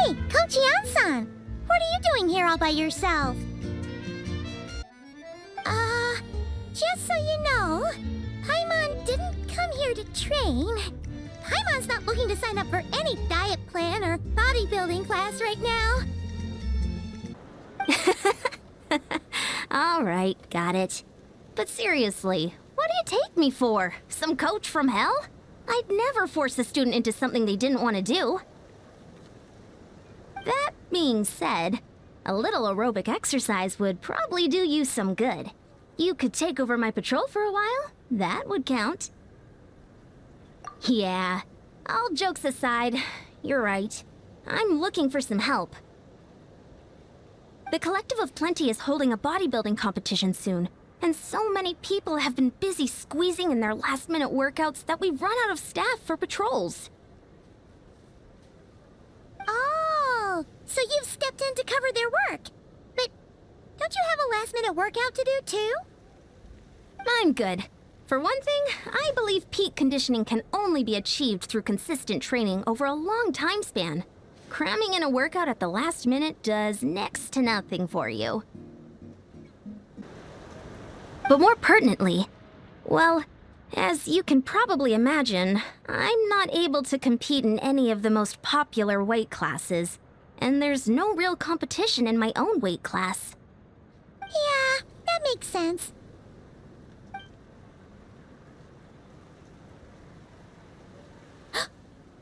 Hey, Coach Yan-san! What are you doing here all by yourself? Just so you know, Paimon didn't come here to train. Paimon's not looking to sign up for any diet plan or bodybuilding class right now. Alright, got it. But seriously, what do you take me for? Some coach from hell? I'd never force a student into something they didn't want to do. That being said, a little aerobic exercise would probably do you some good. You could take over my patrol for a while. That would count. Yeah, all jokes aside, you're right. I'm looking for some help. The Collective of Plenty is holding a bodybuilding competition soon, and so many people have been busy squeezing in their last-minute workouts that we've run out of staff for patrols. Oh, so you've stepped in to cover their work. But don't you have a last-minute workout to do too? I'm good. For one thing, I believe peak conditioning can only be achieved through consistent training over a long time span. Cramming in a workout at the last minute does next to nothing for you. But more pertinently, well, as you can probably imagine, I'm not able to compete in any of the most popular weight classes, and there's no real competition in my own weight class. Yeah, that makes sense.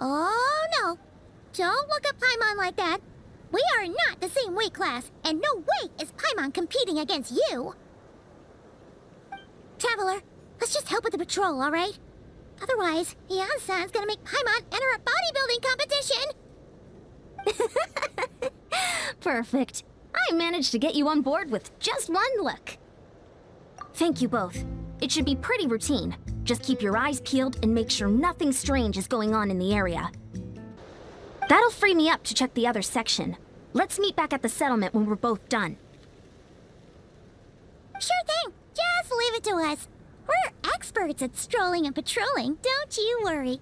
Oh no! Don't look at Paimon like that. We are not the same weight class, and no way is Paimon competing against you. Traveler, let's just help with the patrol, alright? Otherwise, Yan-san's gonna make Paimon enter a bodybuilding competition! Perfect. I managed to get you on board with just one look. Thank you both. It should be pretty routine. Just keep your eyes peeled and make sure nothing strange is going on in the area. That'll free me up to check the other section. Let's meet back at the settlement when we're both done. Sure thing! Just leave it to us. We're experts at strolling and patrolling, don't you worry.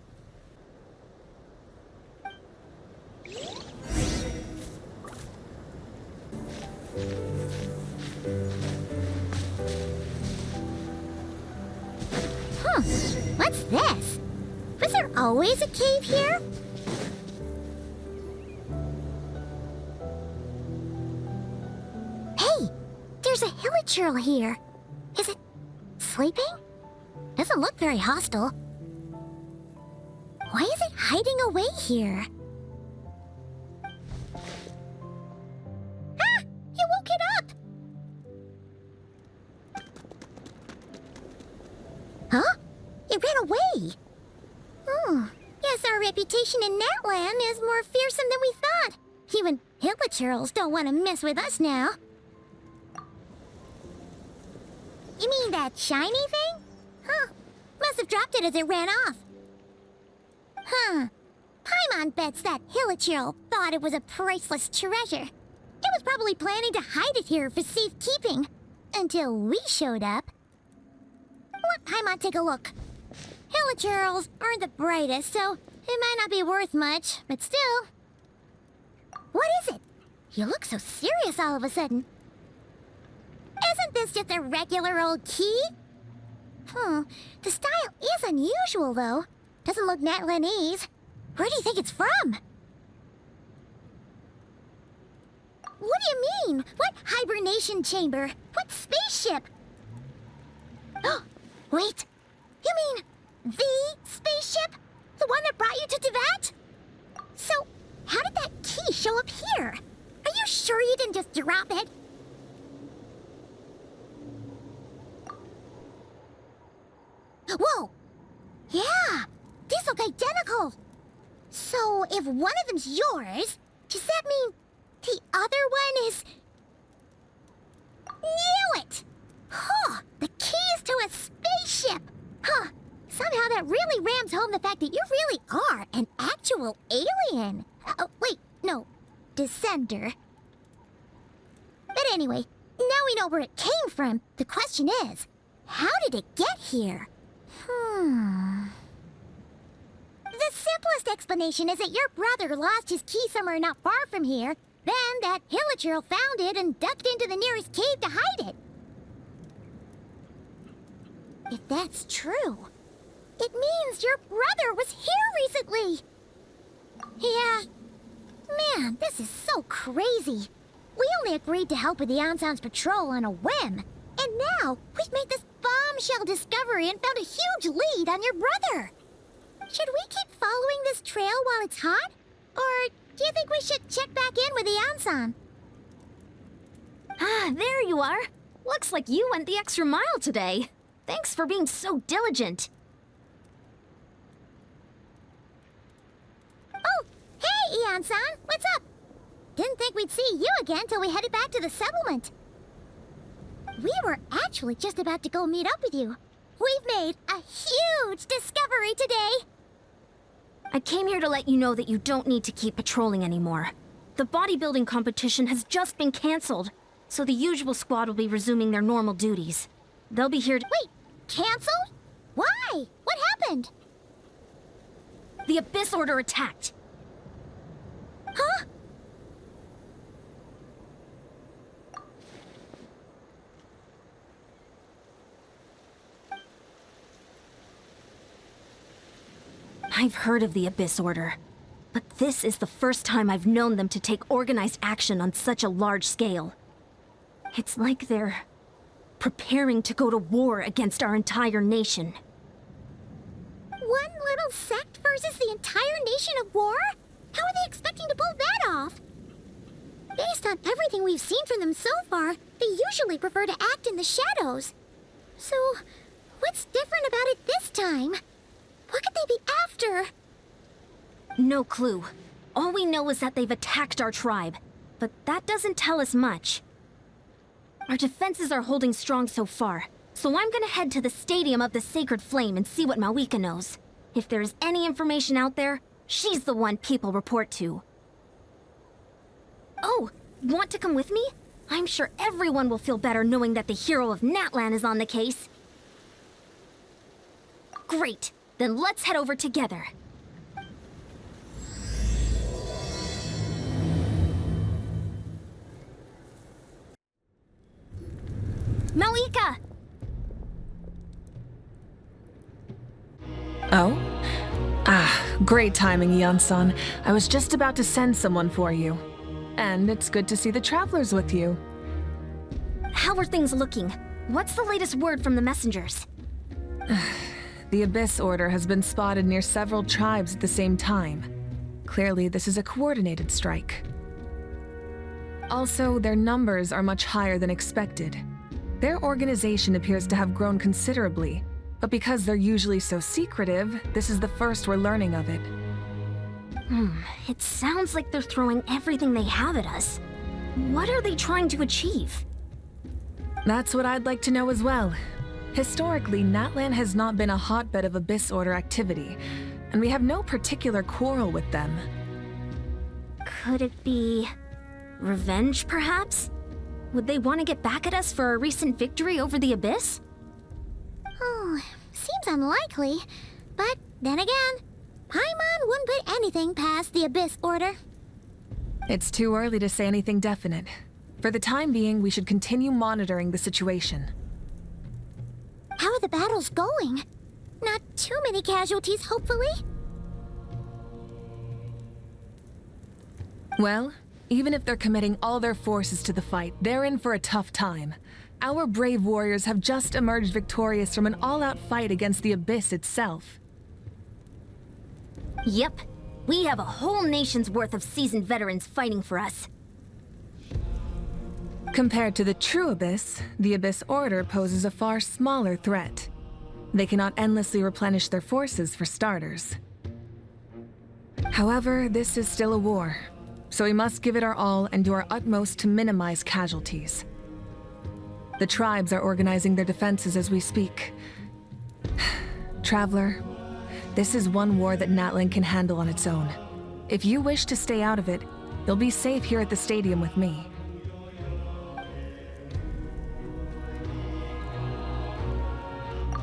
Huh, what's this? Was there always a cave here? Hey, there's a hilichurl here. Is it sleeping? Doesn't look very hostile. Why is it hiding away here? Ah! You woke it up! Huh? It ran away! Oh, guess our reputation in Natlan is more fearsome than we thought. Even hilichurls don't want to mess with us now. You mean that shiny thing? Huh. Must have dropped it as it ran off. Huh. Paimon bets that hilichurl thought it was a priceless treasure. It was probably planning to hide it here for safekeeping. Until we showed up. Let Paimon take a look. Hilichurls aren't the brightest, so it might not be worth much, but still. What is it? You look so serious all of a sudden. Isn't this just a regular old key? The style is unusual, though. Doesn't look Natlanese. Where do you think it's from? What do you mean? What hibernation chamber? What spaceship? Oh, wait. You mean the spaceship? The one that brought you to Teyvat? So, how did that key show up here? Are you sure you didn't just drop it? Whoa! Yeah! These look identical! So, if one of them's yours, does that mean the other one is... Knew it! Huh! The keys to a spaceship! Huh! Somehow that really rams home the fact that you really are an actual alien! Oh, wait, no. Descender. But anyway, now we know where it came from. The question is, how did it get here? The simplest explanation is that your brother lost his key somewhere not far from here, then that hilichurl found it and ducked into the nearest cave to hide it. If that's true, it means your brother was here recently. Yeah. Man, this is so crazy. We only agreed to help with the Ansan's patrol on a whim. And now, we've made this bombshell discovery and found a huge lead on your brother. Should we keep following this trail while it's hot? Or do you think we should check back in with the Ansan? Ah, there you are. Looks like you went the extra mile today. Thanks for being so diligent. Oh, hey, Ian-san, what's up? Didn't think we'd see you again till we headed back to the settlement. We were actually just about to go meet up with you. We've made a huge discovery today. I came here to let you know that you don't need to keep patrolling anymore. The bodybuilding competition has just been cancelled, so the usual squad will be resuming their normal duties. They'll be here to— Wait, cancelled? Why? What happened? The Abyss Order attacked. Huh? I've heard of the Abyss Order, but this is the first time I've known them to take organized action on such a large scale. It's like they're preparing to go to war against our entire nation. One little sect versus the entire nation of war? How are they expecting to pull that off? Based on everything we've seen from them so far, they usually prefer to act in the shadows. So, what's different about it this time? What could they be after? No clue. All we know is that they've attacked our tribe, but that doesn't tell us much. Our defenses are holding strong so far, so I'm gonna head to the Stadium of the Sacred Flame and see what Mawika knows. If there's any information out there, she's the one people report to. Oh, want to come with me? I'm sure everyone will feel better knowing that the hero of Natlan is on the case. Great, then let's head over together. Mawika! Oh? Ah, great timing, Yan-san. I was just about to send someone for you. And it's good to see the travelers with you. How are things looking? What's the latest word from the messengers? The Abyss Order has been spotted near several tribes at the same time. Clearly, this is a coordinated strike. Also, their numbers are much higher than expected. Their organization appears to have grown considerably, but because they're usually so secretive, this is the first we're learning of it. It sounds like they're throwing everything they have at us. What are they trying to achieve? That's what I'd like to know as well. Historically, Natlan has not been a hotbed of Abyss Order activity, and we have no particular quarrel with them. Could it be revenge, perhaps? Would they want to get back at us for a recent victory over the Abyss? Oh, seems unlikely. But then again, Paimon wouldn't put anything past the Abyss Order. It's too early to say anything definite. For the time being, we should continue monitoring the situation. How are the battles going? Not too many casualties, hopefully? Well, even if they're committing all their forces to the fight, they're in for a tough time. Our brave warriors have just emerged victorious from an all-out fight against the Abyss itself. Yep. We have a whole nation's worth of seasoned veterans fighting for us. Compared to the true Abyss, the Abyss Order poses a far smaller threat. They cannot endlessly replenish their forces, for starters. However, this is still a war, so we must give it our all and do our utmost to minimize casualties. The tribes are organizing their defenses as we speak. Traveler, this is one war that Natlan can handle on its own. If you wish to stay out of it, you'll be safe here at the stadium with me.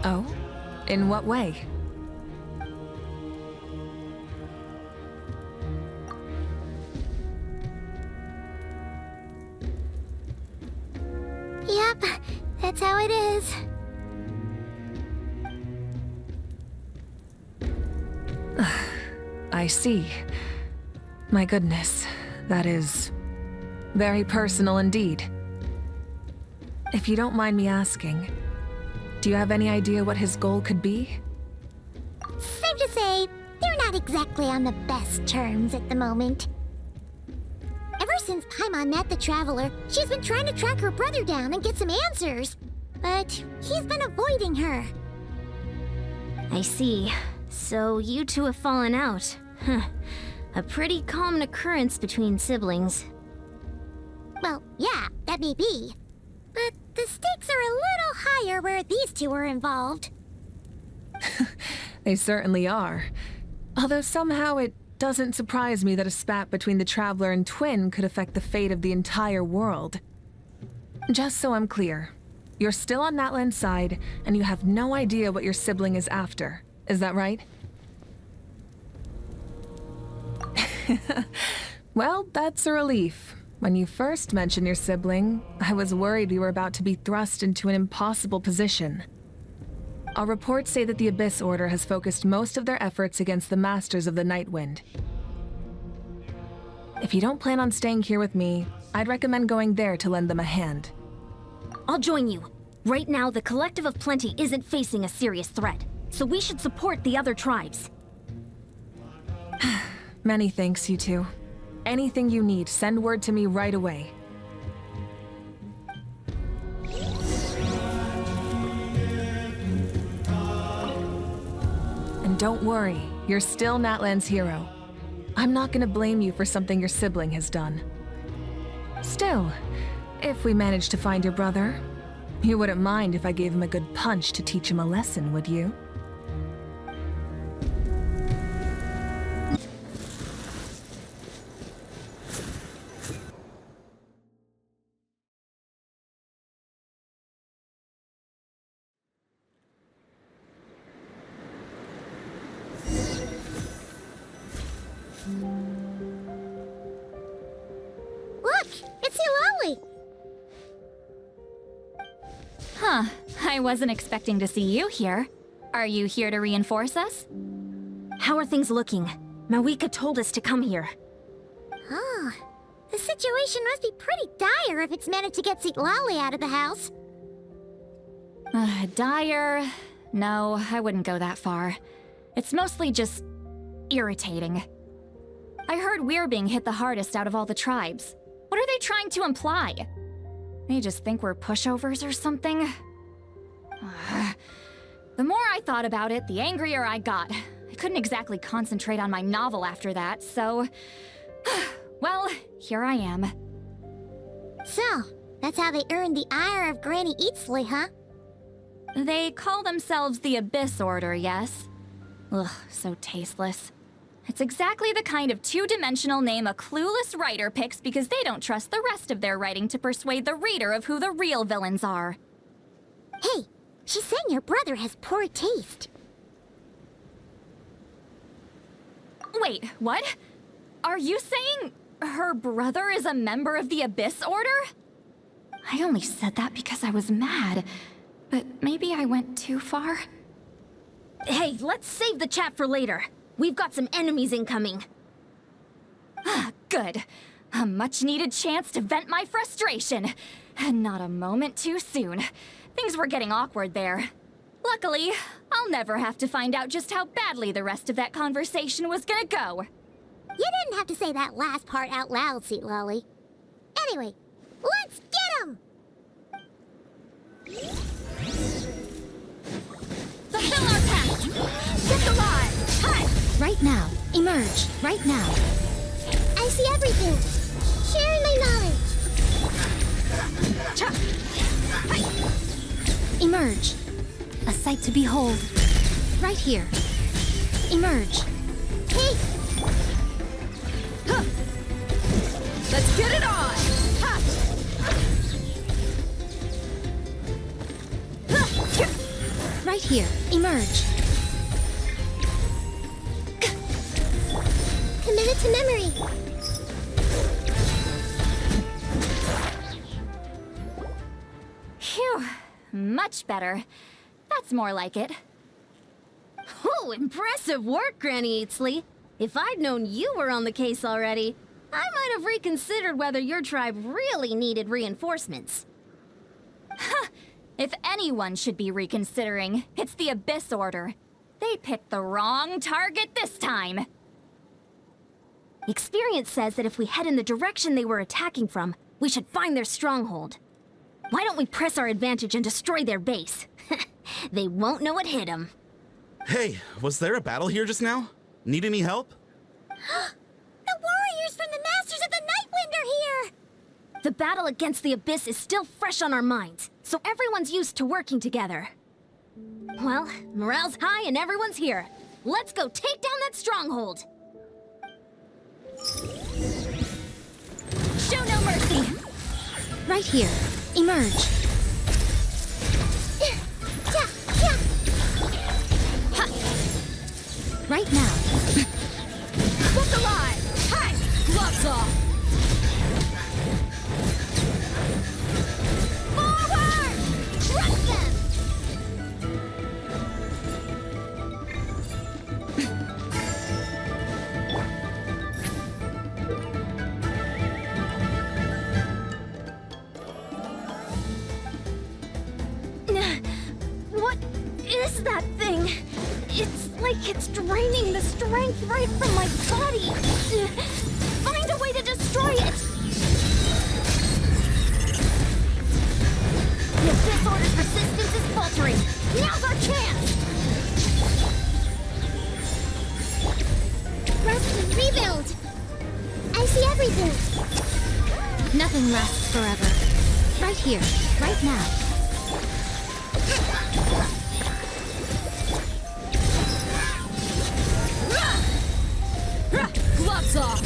Oh? In what way? That's how it is. I see. My goodness, that is very personal indeed. If you don't mind me asking, do you have any idea what his goal could be? Safe to say, they're not exactly on the best terms at the moment. Ever since Paimon met the Traveler, she's been trying to track her brother down and get some answers. But he's been avoiding her. I see. So you two have fallen out. Huh. A pretty common occurrence between siblings. Well, yeah, that may be. But the stakes are a little higher where these two are involved. They certainly are. Although somehow it doesn't surprise me that a spat between the Traveler and Twin could affect the fate of the entire world. Just so I'm clear, you're still on Natlan's side, and you have no idea what your sibling is after. Is that right? Well, that's a relief. When you first mentioned your sibling, I was worried we were about to be thrust into an impossible position. Our reports say that the Abyss Order has focused most of their efforts against the Masters of the Nightwind. If you don't plan on staying here with me, I'd recommend going there to lend them a hand. I'll join you. Right now, the Collective of Plenty isn't facing a serious threat, so we should support the other tribes. Many thanks, you two. Anything you need, send word to me right away. And don't worry, you're still Natlan's hero. I'm not gonna blame you for something your sibling has done. Still, if we manage to find your brother, you wouldn't mind if I gave him a good punch to teach him a lesson, would you? Look, it's Hilali! Huh, I wasn't expecting to see you here. Are you here to reinforce us? How are things looking? Mawika told us to come here. Oh, the situation must be pretty dire if it's managed to get Lali out of the house. Dire? No, I wouldn't go that far. It's mostly just irritating. I heard we're being hit the hardest out of all the tribes. What are they trying to imply? They just think we're pushovers or something? The more I thought about it, the angrier I got. I couldn't exactly concentrate on my novel after that, so... well, here I am. So, that's how they earned the ire of Granny Eatsley, huh? They call themselves the Abyss Order, yes? Ugh, so tasteless. It's exactly the kind of two-dimensional name a clueless writer picks because they don't trust the rest of their writing to persuade the reader of who the real villains are. Hey, she's saying your brother has poor taste. Wait, what? Are you saying her brother is a member of the Abyss Order? I only said that because I was mad, but maybe I went too far. Hey, let's save the chat for later. We've got some enemies incoming. Good. A much-needed chance to vent my frustration. And not a moment too soon. Things were getting awkward there. Luckily, I'll never have to find out just how badly the rest of that conversation was gonna go. You didn't have to say that last part out loud, Lali. Anyway, let's get him! Fulfill our pact! Get the lie! Hi! Right now. Emerge. Right now. I see everything. Sharing my knowledge. Cha! Hi! Emerge. A sight to behold. Right here. Emerge. Hey! Huh. Let's get it on! Ha! Right here. Emerge. Committed to memory. Phew. much better. That's more like it. Oh, impressive work, Granny Eatsley. If I'd known you were on the case already, I might have reconsidered whether your tribe really needed reinforcements. If anyone should be reconsidering, it's the Abyss Order. They picked the wrong target this time. Experience says that if we head in the direction they were attacking from, we should find their stronghold. Why don't we press our advantage and destroy their base? They won't know what hit them. Hey, was there a battle here just now? Need any help? The warriors from the Masters of the Nightwind are here! The battle against the Abyss is still fresh on our minds, so everyone's used to working together. Well, morale's high and everyone's here. Let's go take down that stronghold! Show no mercy! Right here. Emerge. Right now. Look alive! Hi! Gloves off! Forward! Crush them! What is that thing? It's like it's draining the strength right from my body. Find a way to destroy it! The Abyss Order's resistance is faltering. Now's our chance! Rest and rebuild! I see everything! Nothing lasts forever. Right here, right now. Gloves off!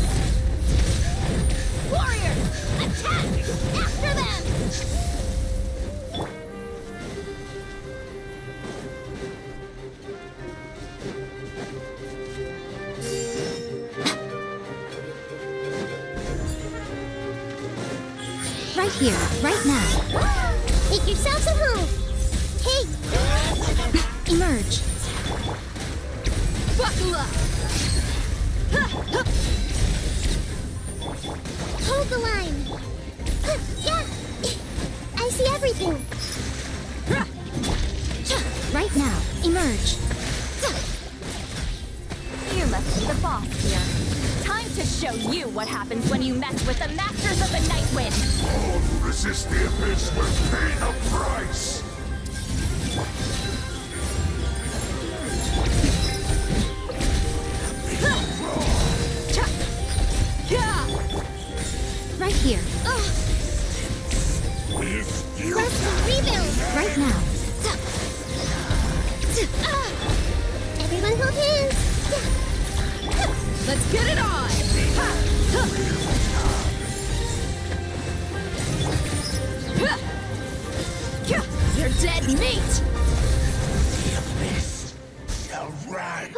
Warriors! Attack! After them! Right here, right now. Make yourselves at home! Hey! Emerge. Buckle up! Hold the line! Yeah! I see everything! Right now. Emerge. You must be the boss here. Time to show you what happens when you mess with the Masters of the Nightwind! All who resist the Abyss will pay a price! Right here. If you Rest and rebuild! Right now. Everyone hold hands! Let's get it on! You're dead meat! right.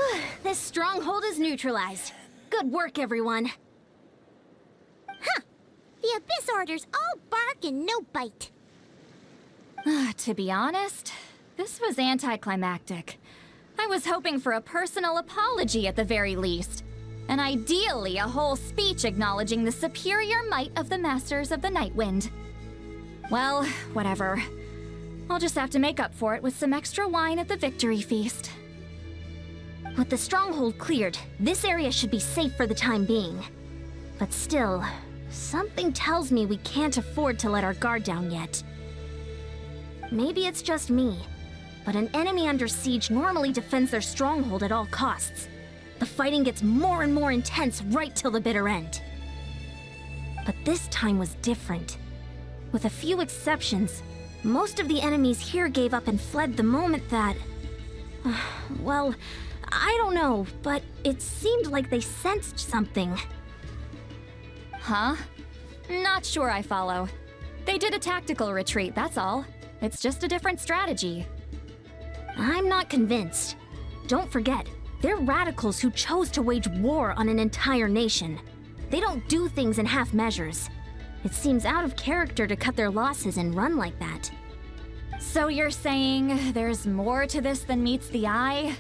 This stronghold is neutralized. Good work, everyone. The Abyss Order's all bark and no bite. To be honest, this was anticlimactic. I was hoping for a personal apology at the very least. And ideally, a whole speech acknowledging the superior might of the Masters of the Nightwind. Well, whatever. I'll just have to make up for it with some extra wine at the victory feast. With the stronghold cleared, this area should be safe for the time being. But still, something tells me we can't afford to let our guard down yet. Maybe it's just me, but an enemy under siege normally defends their stronghold at all costs. The fighting gets more and more intense right till the bitter end. But this time was different. With a few exceptions, most of the enemies here gave up and fled the moment that... well, I don't know, but it seemed like they sensed something. Huh? Not sure I follow. They did a tactical retreat, that's all. It's just a different strategy. I'm not convinced. Don't forget, they're radicals who chose to wage war on an entire nation. They don't do things in half measures. It seems out of character to cut their losses and run like that. So you're saying there's more to this than meets the eye?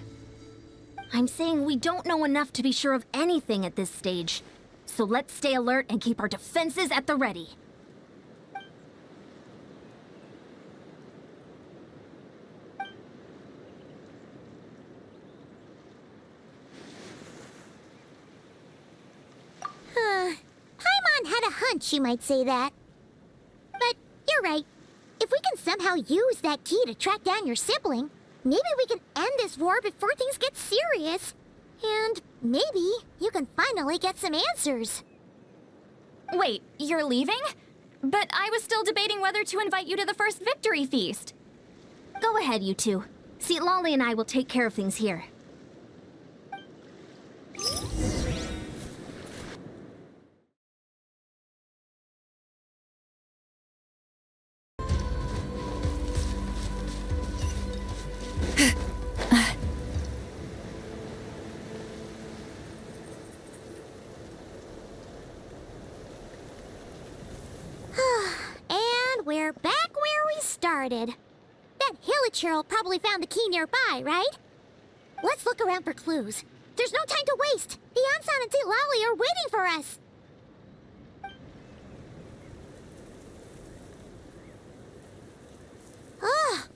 I'm saying we don't know enough to be sure of anything at this stage. So let's stay alert and keep our defenses at the ready. Paimon had a hunch you might say that. But you're right. If we can somehow use that key to track down your sibling, maybe we can end this war before things get serious. And maybe you can finally get some answers. Wait, you're leaving? But I was still debating whether to invite you to the first victory feast. Go ahead, you two. See, Lolly and I will take care of things here. And we're back where we started. That Hilichurl probably found the key nearby, right? Let's look around for clues. There's no time to waste. The Ansan and St. Lolly are waiting for us. Ugh.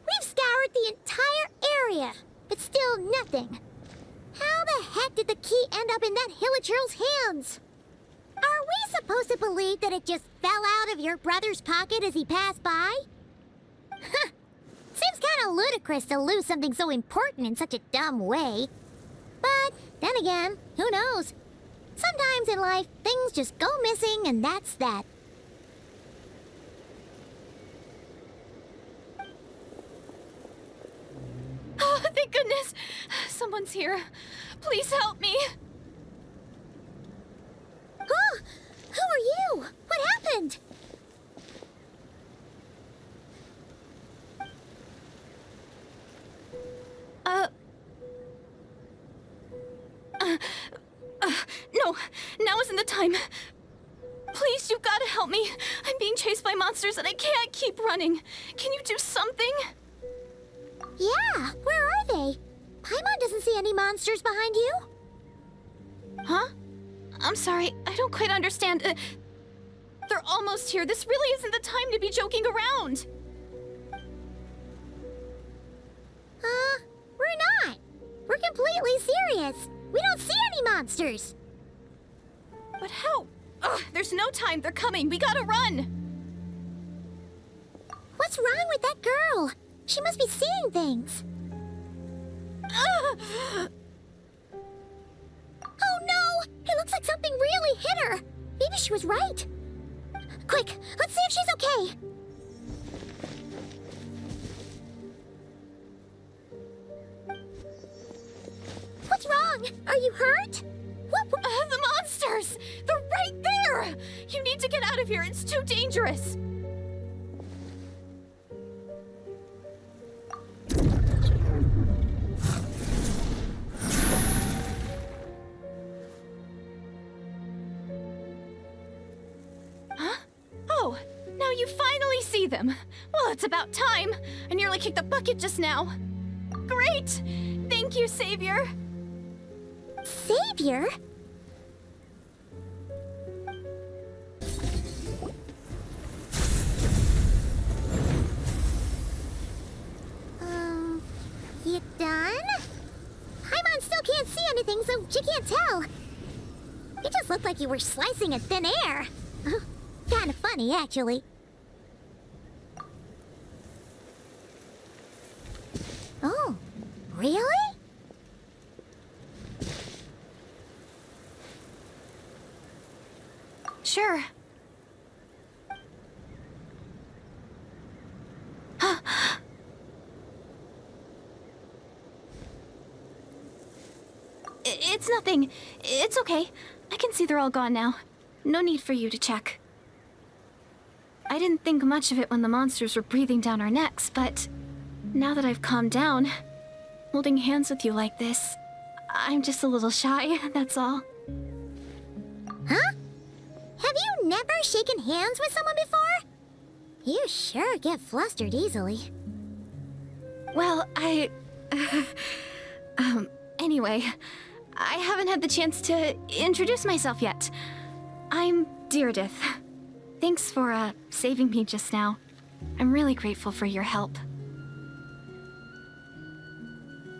We've scoured the entire area, but still nothing. How the heck did the key end up in that Hilichurl's hands? Are we supposed to believe that it just fell out of your brother's pocket as he passed by? Huh. Seems kind of ludicrous to lose something so important in such a dumb way. But then again, who knows? Sometimes in life, things just go missing and that's that. Oh, thank goodness! Someone's here. Please help me. Huh? Who are you? What happened? No, now isn't the time. Please, you've got to help me. I'm being chased by monsters and I can't keep running. Can you do something? Yeah, where are they? Paimon doesn't see any monsters behind you. Huh? I'm sorry, I don't quite understand. They're almost here. This really isn't the time to be joking around. We're not. We're completely serious. We don't see any monsters. But how? Ugh, there's no time. They're coming. We gotta run. What's wrong with that girl? She must be seeing things. Ugh. Oh no! It looks like something really hit her. Maybe she was right. Quick, let's see if she's okay. What's wrong? Are you hurt? What? The monsters! They're right there! You need to get out of here. It's too dangerous. Huh? Oh, now you finally see them. Well, it's about time. I nearly kicked the bucket just now. Great! Thank you, Savior. Savior? You done? Paimon still can't see anything, so she can't tell. You just looked like you were slicing in thin air. Kind of funny, actually. Oh, really? Sure. It's nothing. It's okay. I can see they're all gone now. No need for you to check. I didn't think much of it when the monsters were breathing down our necks, but now that I've calmed down, holding hands with you like this, I'm just a little shy, that's all. Huh? Have you never shaken hands with someone before? You sure get flustered easily. Well, anyway, I haven't had the chance to introduce myself yet. I'm Deirdith. Thanks for, saving me just now. I'm really grateful for your help.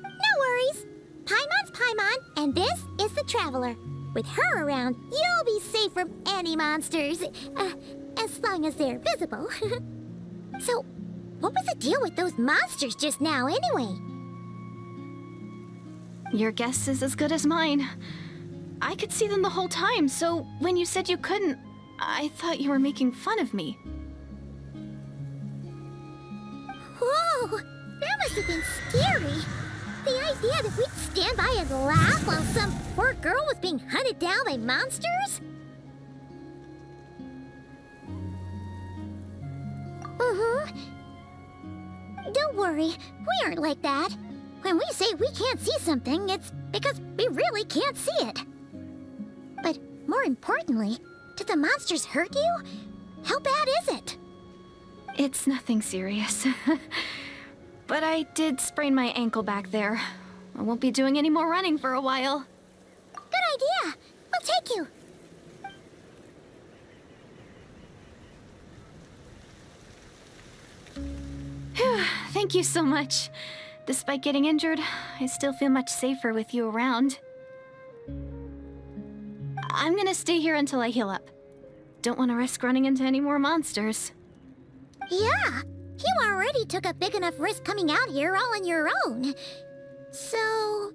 No worries. Paimon's Paimon, and this is the Traveler. With her around, you'll be safe from any monsters. As long as they're visible. So, what was the deal with those monsters just now, anyway? Your guess is as good as mine. I could see them the whole time, so when you said you couldn't, I thought you were making fun of me. Whoa! That must have been scary. The idea that we'd stand by and laugh while some poor girl was being hunted down by monsters? Don't worry, we aren't like that. When we say we can't see something, it's because we really can't see it. But more importantly, did the monsters hurt you? How bad is it? It's nothing serious. But I did sprain my ankle back there. I won't be doing any more running for a while. Good idea. We'll take you. Thank you so much. Despite getting injured, I still feel much safer with you around. I'm gonna stay here until I heal up. Don't want to risk running into any more monsters. Yeah, you already took a big enough risk coming out here all on your own. So,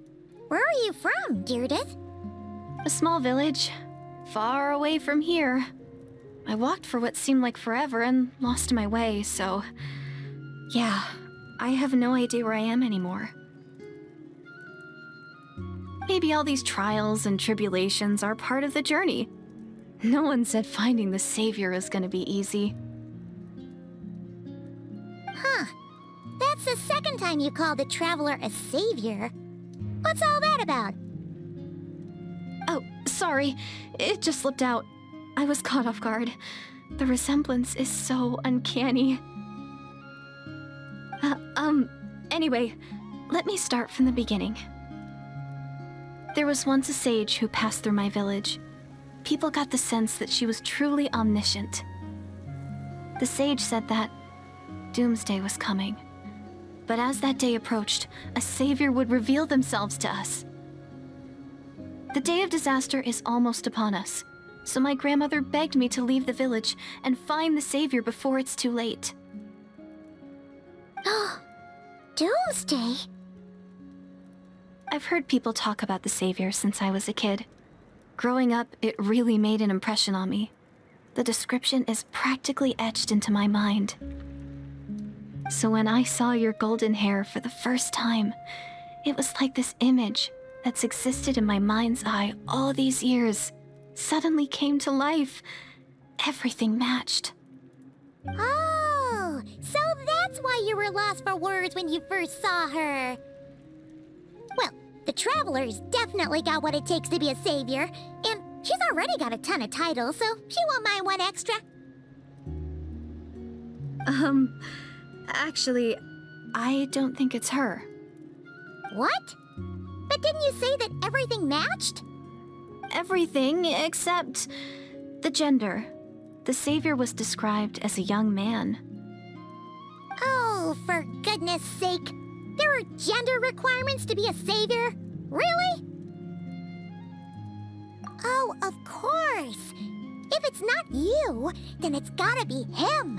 where are you from, Deirdith? A small village, far away from here. I walked for what seemed like forever and lost my way, so... yeah, I have no idea where I am anymore. Maybe all these trials and tribulations are part of the journey. No one said finding the Savior is gonna be easy. Huh. That's the second time you called the Traveler a savior. What's all that about? Oh, sorry. It just slipped out. I was caught off guard. The resemblance is so uncanny. Anyway, let me start from the beginning. There was once a sage who passed through my village. People got the sense that she was truly omniscient. The sage said that doomsday was coming. But as that day approached, a savior would reveal themselves to us. The day of disaster is almost upon us, so my grandmother begged me to leave the village and find the savior before it's too late. Oh, doomsday? I've heard people talk about the savior since I was a kid. Growing up, it really made an impression on me. The description is practically etched into my mind. So when I saw your golden hair for the first time, it was like this image that's existed in my mind's eye all these years suddenly came to life. Everything matched. Oh, so that's why you were lost for words when you first saw her. Well, the Traveler's definitely got what it takes to be a savior, and she's already got a ton of titles, so she won't mind one extra. Actually, I don't think it's her. What? But didn't you say that everything matched? Everything except the gender. The savior was described as a young man. Oh, for goodness sake. There are gender requirements to be a savior? Really? Oh, of course. If it's not you, then it's gotta be him.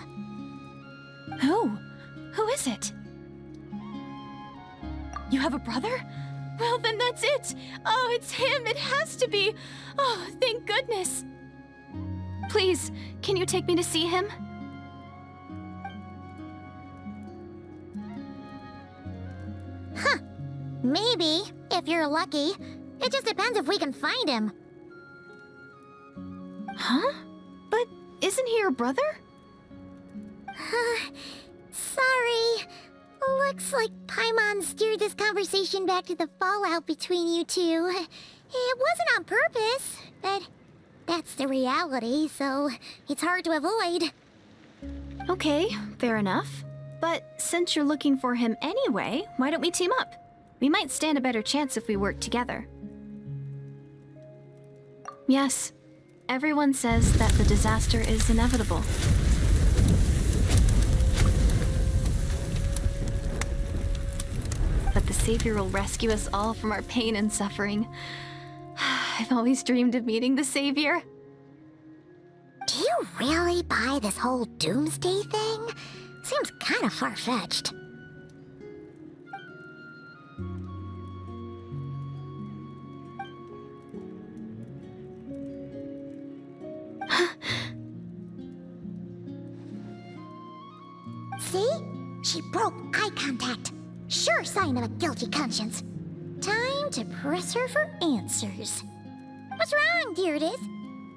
Who? Who is it? You have a brother? Well, then that's it. Oh, it's him. It has to be. Oh, thank goodness. Please, can you take me to see him? Huh. Maybe, if you're lucky. It just depends if we can find him. Huh? But isn't he your brother? Sorry. Looks like Paimon steered this conversation back to the fallout between you two. It wasn't on purpose, but that's the reality, so it's hard to avoid. Okay, fair enough. But since you're looking for him anyway, why don't we team up? We might stand a better chance if we work together. Yes, everyone says that the disaster is inevitable. But the Savior will rescue us all from our pain and suffering. I've always dreamed of meeting the Savior. Do you really buy this whole doomsday thing? Seems kind of far-fetched. See? She broke eye contact. Sure sign of a guilty conscience. Time to press her for answers. What's wrong, Deirdis?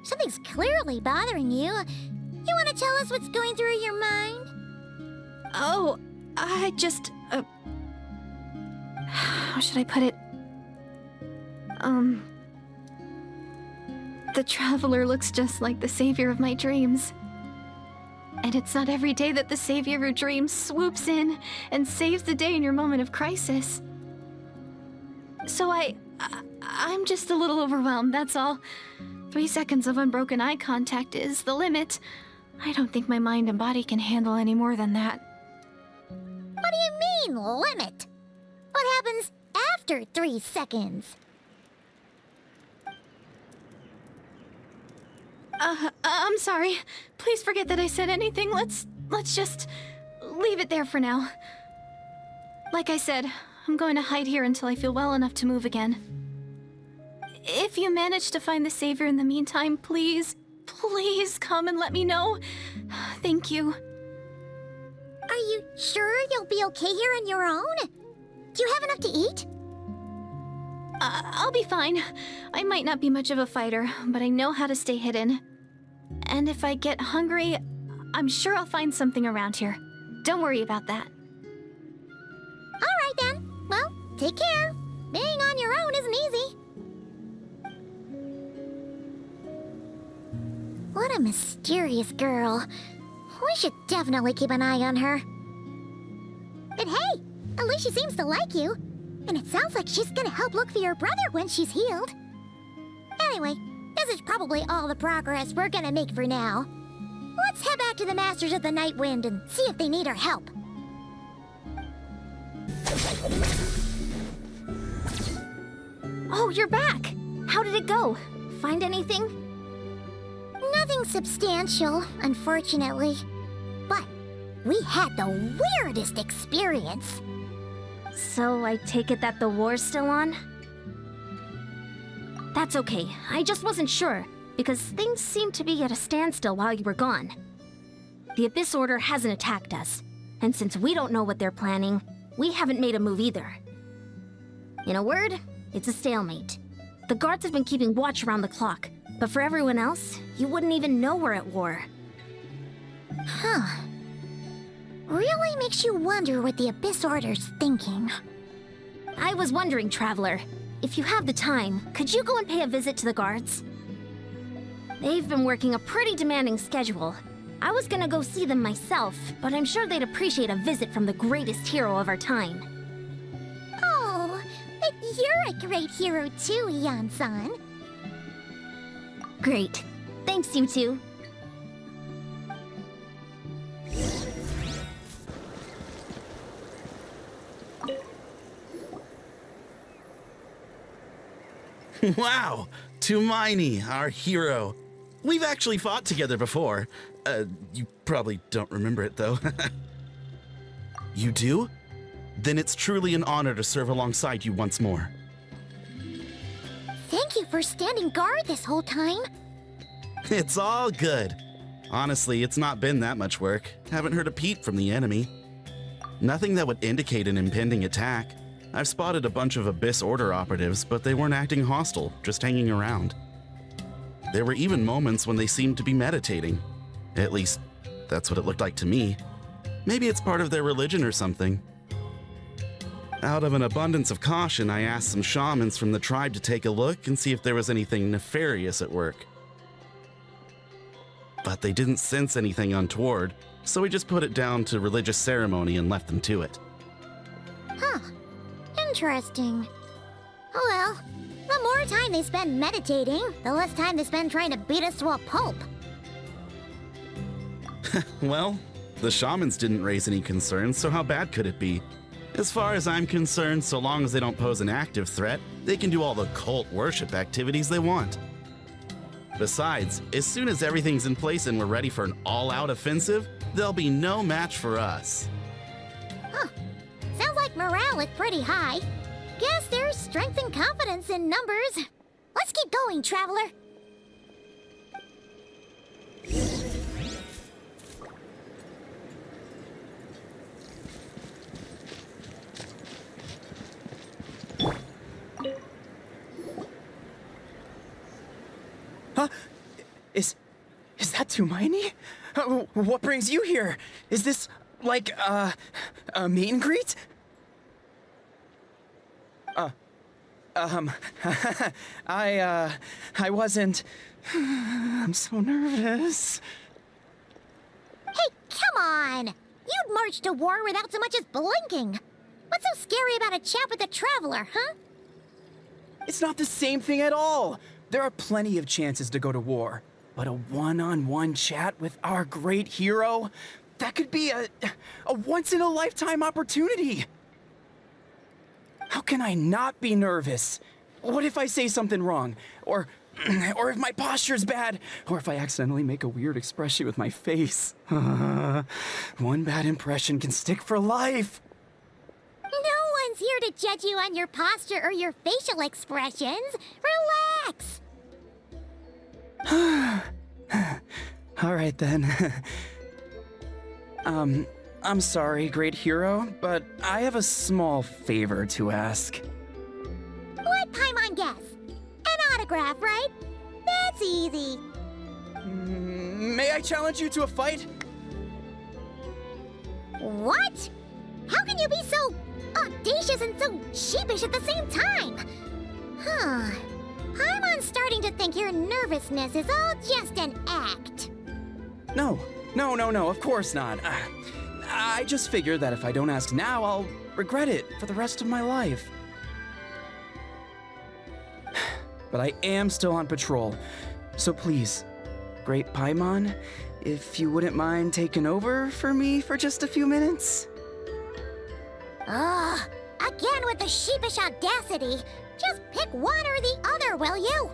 Something's clearly bothering you. You want to tell us what's going through your mind? Oh, I just, how should I put it? The Traveler looks just like the Savior of my dreams. And it's not every day that the Savior of your dreams swoops in and saves the day in your moment of crisis. So I'm just a little overwhelmed, that's all. 3 seconds of unbroken eye contact is the limit. I don't think my mind and body can handle any more than that. What do you mean, limit? What happens after 3 seconds? I'm sorry. Please forget that I said anything. Let's just leave it there for now. Like I said, I'm going to hide here until I feel well enough to move again. If you manage to find the Savior in the meantime, please come and let me know. Thank you. Are you sure you'll be okay here on your own? Do you have enough to eat? I'll be fine. I might not be much of a fighter, but I know how to stay hidden. And if I get hungry, I'm sure I'll find something around here. Don't worry about that. All right then. Well, take care. Being on your own isn't easy. What a mysterious girl. We should definitely keep an eye on her. But hey, at least she seems to like you. And it sounds like she's gonna help look for your brother when she's healed. Anyway, this is probably all the progress we're gonna make for now. Let's head back to the Masters of the Night Wind and see if they need our help. Oh, you're back! How did it go? Find anything? Nothing substantial, unfortunately. But we had the weirdest experience. So I take it that the war's still on? That's okay. I just wasn't sure, because things seemed to be at a standstill while you were gone. The Abyss Order hasn't attacked us, and since we don't know what they're planning, we haven't made a move either. In a word, it's a stalemate. The guards have been keeping watch around the clock, but for everyone else, you wouldn't even know we're at war. Huh. Really makes you wonder what the Abyss Order's thinking. I was wondering, Traveler, if you have the time, could you go and pay a visit to the guards? They've been working a pretty demanding schedule. I was gonna go see them myself, but I'm sure they'd appreciate a visit from the greatest hero of our time. Oh, but you're a great hero too, Yan-san. Great. Thanks, you two. Wow, Tumaini, our hero. We've actually fought together before. You probably don't remember it, though. You do? Then it's truly an honor to serve alongside you once more. Thank you for standing guard this whole time. It's all good. Honestly, it's not been that much work. Haven't heard a peep from the enemy. Nothing that would indicate an impending attack. I've spotted a bunch of Abyss Order operatives, but they weren't acting hostile, just hanging around. There were even moments when they seemed to be meditating. At least, that's what it looked like to me. Maybe it's part of their religion or something. Out of an abundance of caution, I asked some shamans from the tribe to take a look and see if there was anything nefarious at work. but they didn't sense anything untoward, so we just put it down to religious ceremony and left them to it. Huh. Interesting. Oh well. The more time they spend meditating, the less time they spend trying to beat us to a pulp. Well, the shamans didn't raise any concerns, so how bad could it be? As far as I'm concerned, so long as they don't pose an active threat, they can do all the cult worship activities they want. Besides, as soon as everything's in place and we're ready for an all-out offensive, there'll be no match for us. Huh. Sounds like morale is pretty high. Guess there's strength and confidence in numbers. Let's keep going, Traveler. Huh? Is that Tumaini? What brings you here? Is this, like, a meet and greet? I wasn't... I'm so nervous. Hey, come on! You'd march to war without so much as blinking. What's so scary about a chat with a Traveler, huh? It's not the same thing at all. There are plenty of chances to go to war, but a one-on-one chat with our great hero, that could be a once-in-a-lifetime opportunity. How can I not be nervous? What if I say something wrong? Or if my posture's bad? Or if I accidentally make a weird expression with my face? One bad impression can stick for life. No one's here to judge you on your posture or your facial expressions. Relax! All right then. I'm sorry, great hero, but I have a small favor to ask. Let Paimon guess. An autograph, right? That's easy. May I challenge you to a fight? What? How can you be so audacious and so sheepish at the same time? Huh. Paimon's starting to think your nervousness is all just an act. No, of course not. I just figured that if I don't ask now, I'll regret it for the rest of my life. But I am still on patrol, so please, Great Paimon, if you wouldn't mind taking over for me for just a few minutes? Ugh, again with the sheepish audacity. Just pick one or the other, will you?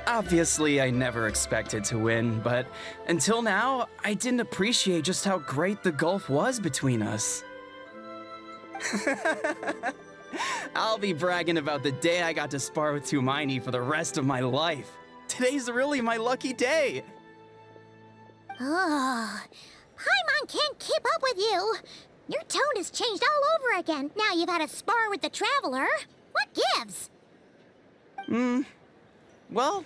Obviously, I never expected to win, but until now, I didn't appreciate just how great the gulf was between us. I'll be bragging about the day I got to spar with Tumaini for the rest of my life. Today's really my lucky day. Ugh, Paimon can't keep up with you. Your tone has changed all over again. Now you've had a spar with the Traveler. What gives? Well,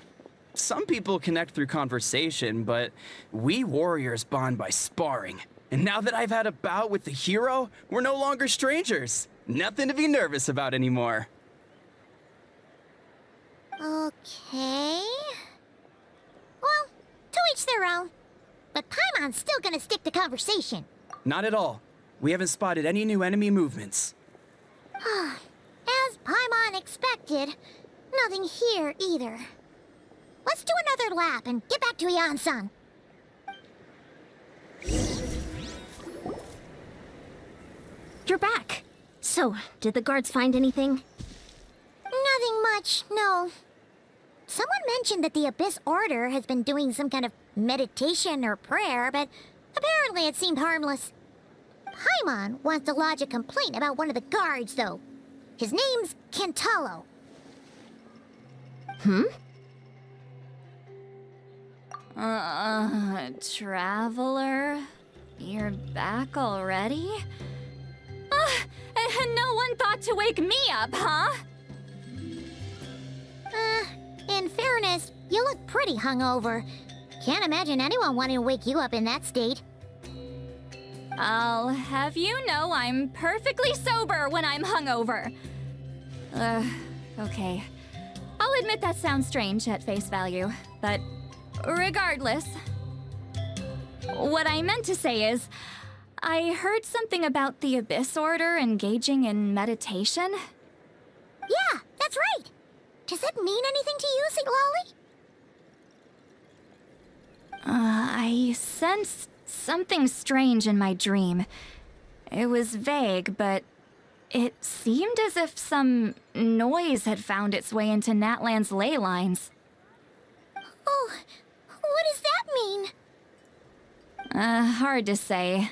some people connect through conversation, but we warriors bond by sparring. And now that I've had a bout with the hero, we're no longer strangers. Nothing to be nervous about anymore. Okay. Well, to each their own. But Paimon's still gonna stick to conversation. Not at all. We haven't spotted any new enemy movements. As Paimon expected, nothing here either. Let's do another lap and get back to Yan-san. You're back. So, did the guards find anything? Nothing much, no. Someone mentioned that the Abyss Order has been doing some kind of meditation or prayer, but apparently it seemed harmless. Paimon wants to lodge a complaint about one of the guards, though. His name's Kentalo. Traveler? You're back already? And no one thought to wake me up, huh? in fairness, you look pretty hungover. Can't imagine anyone wanting to wake you up in that state. I'll have you know I'm perfectly sober when I'm hungover. Okay. I'll admit that sounds strange at face value, but regardless. What I meant to say is, I heard something about the Abyss Order engaging in meditation. Yeah, that's right. Does that mean anything to you, St. Lolly? I sensed something strange in my dream. It was vague, but it seemed as if some noise had found its way into Natlan's ley lines. Oh, what does that mean? Hard to say.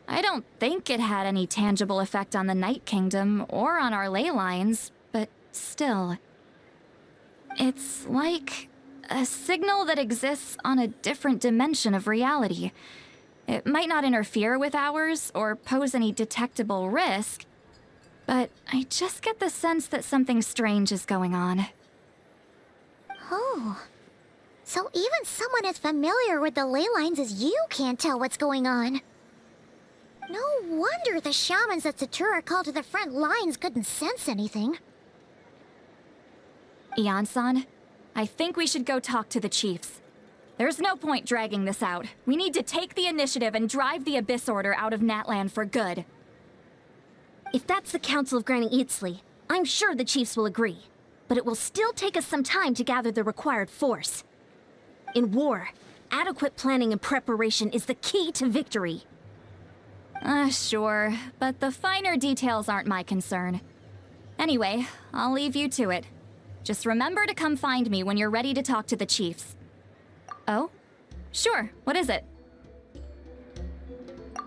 I don't think it had any tangible effect on the Night Kingdom or on our ley lines, but still. It's like a signal that exists on a different dimension of reality. It might not interfere with ours or pose any detectable risk, but I just get the sense that something strange is going on. Oh. So even someone as familiar with the ley lines as you can't tell what's going on. No wonder the shamans that Satura called to the front lines couldn't sense anything. Ian-san, I think we should go talk to the chiefs. There's no point dragging this out. We need to take the initiative and drive the Abyss Order out of Natlan for good. If that's the Council of Granny Eatsley, I'm sure the chiefs will agree. But it will still take us some time to gather the required force. In war, adequate planning and preparation is the key to victory. Sure, but the finer details aren't my concern. Anyway, I'll leave you to it. Just remember to come find me when you're ready to talk to the chiefs. Oh? Sure, what is it?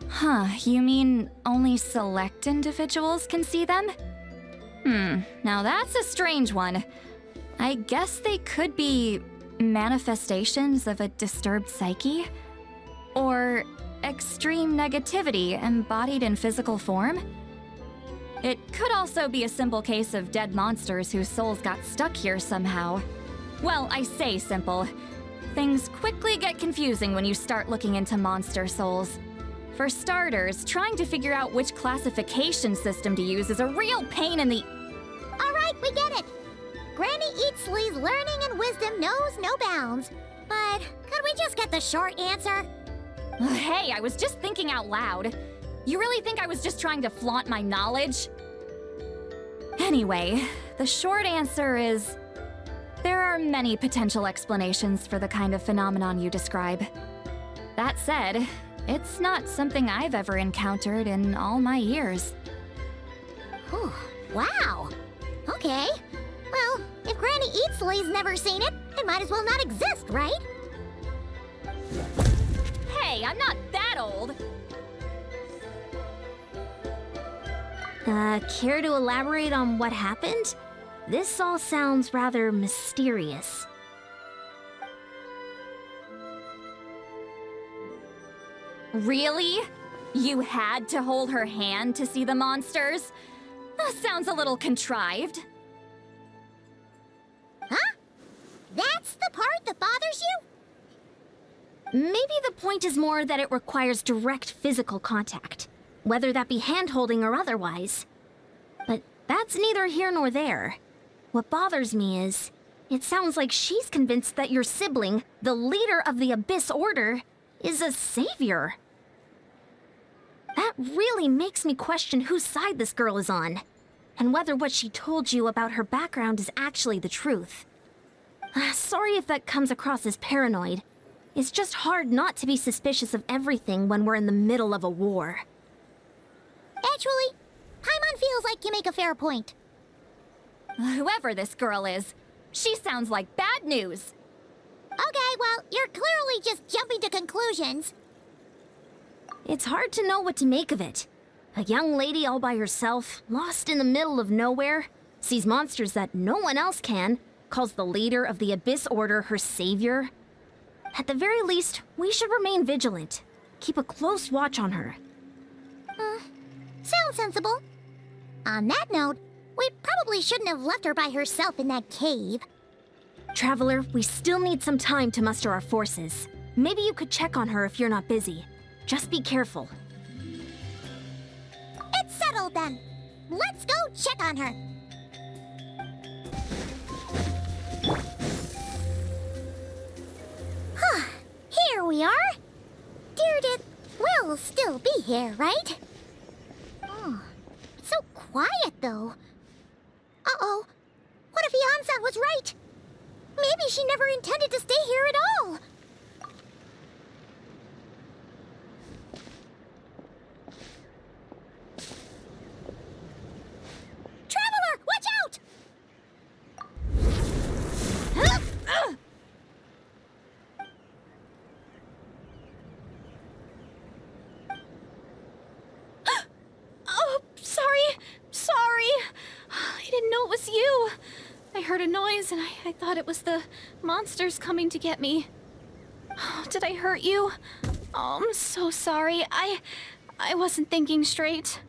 Huh, you mean only select individuals can see them? Now that's a strange one. I guess they could be manifestations of a disturbed psyche? Or extreme negativity embodied in physical form? It could also be a simple case of dead monsters whose souls got stuck here somehow. Well, I say simple. Things quickly get confusing when you start looking into monster souls. For starters, trying to figure out which classification system to use is a real pain in the... All right, we get it. Granny Eatsley's learning and wisdom knows no bounds. But could we just get the short answer? Hey, I was just thinking out loud. You really think I was just trying to flaunt my knowledge? Anyway, the short answer is... there are many potential explanations for the kind of phenomenon you describe. That said, it's not something I've ever encountered in all my years. Whew, wow. Okay. Well, if Granny Eatsley's never seen it, it might as well not exist, right? Hey, I'm not that old! Care to elaborate on what happened? This all sounds rather mysterious. Really? You had to hold her hand to see the monsters? Sounds a little contrived. Huh? That's the part that bothers you? Maybe the point is more that it requires direct physical contact, whether that be hand-holding or otherwise. But that's neither here nor there. What bothers me is, it sounds like she's convinced that your sibling, the leader of the Abyss Order, is a savior. That really makes me question whose side this girl is on, and whether what she told you about her background is actually the truth. Sorry if that comes across as paranoid. It's just hard not to be suspicious of everything when we're in the middle of a war. Actually, Paimon feels like you make a fair point. Whoever this girl is, she sounds like bad news. Okay, well, you're clearly just jumping to conclusions. It's hard to know what to make of it. A young lady all by herself, lost in the middle of nowhere, sees monsters that no one else can, calls the leader of the Abyss Order her savior. At the very least, we should remain vigilant. Keep a close watch on her. Sounds sensible. On that note, we probably shouldn't have left her by herself in that cave. Traveler, we still need some time to muster our forces. Maybe you could check on her if you're not busy. Just be careful. It's settled then. Let's go check on her. Here we are. Deirdre will still be here, right? Oh, it's so quiet though. Uh-oh. What if Yansan was right? Maybe she never intended to stay here at all. Traveler, watch out! Oh, sorry. I didn't know it was you. I heard a noise and I thought it was the monsters coming to get me. Oh, did I hurt you? Oh, I'm so sorry. I wasn't thinking straight.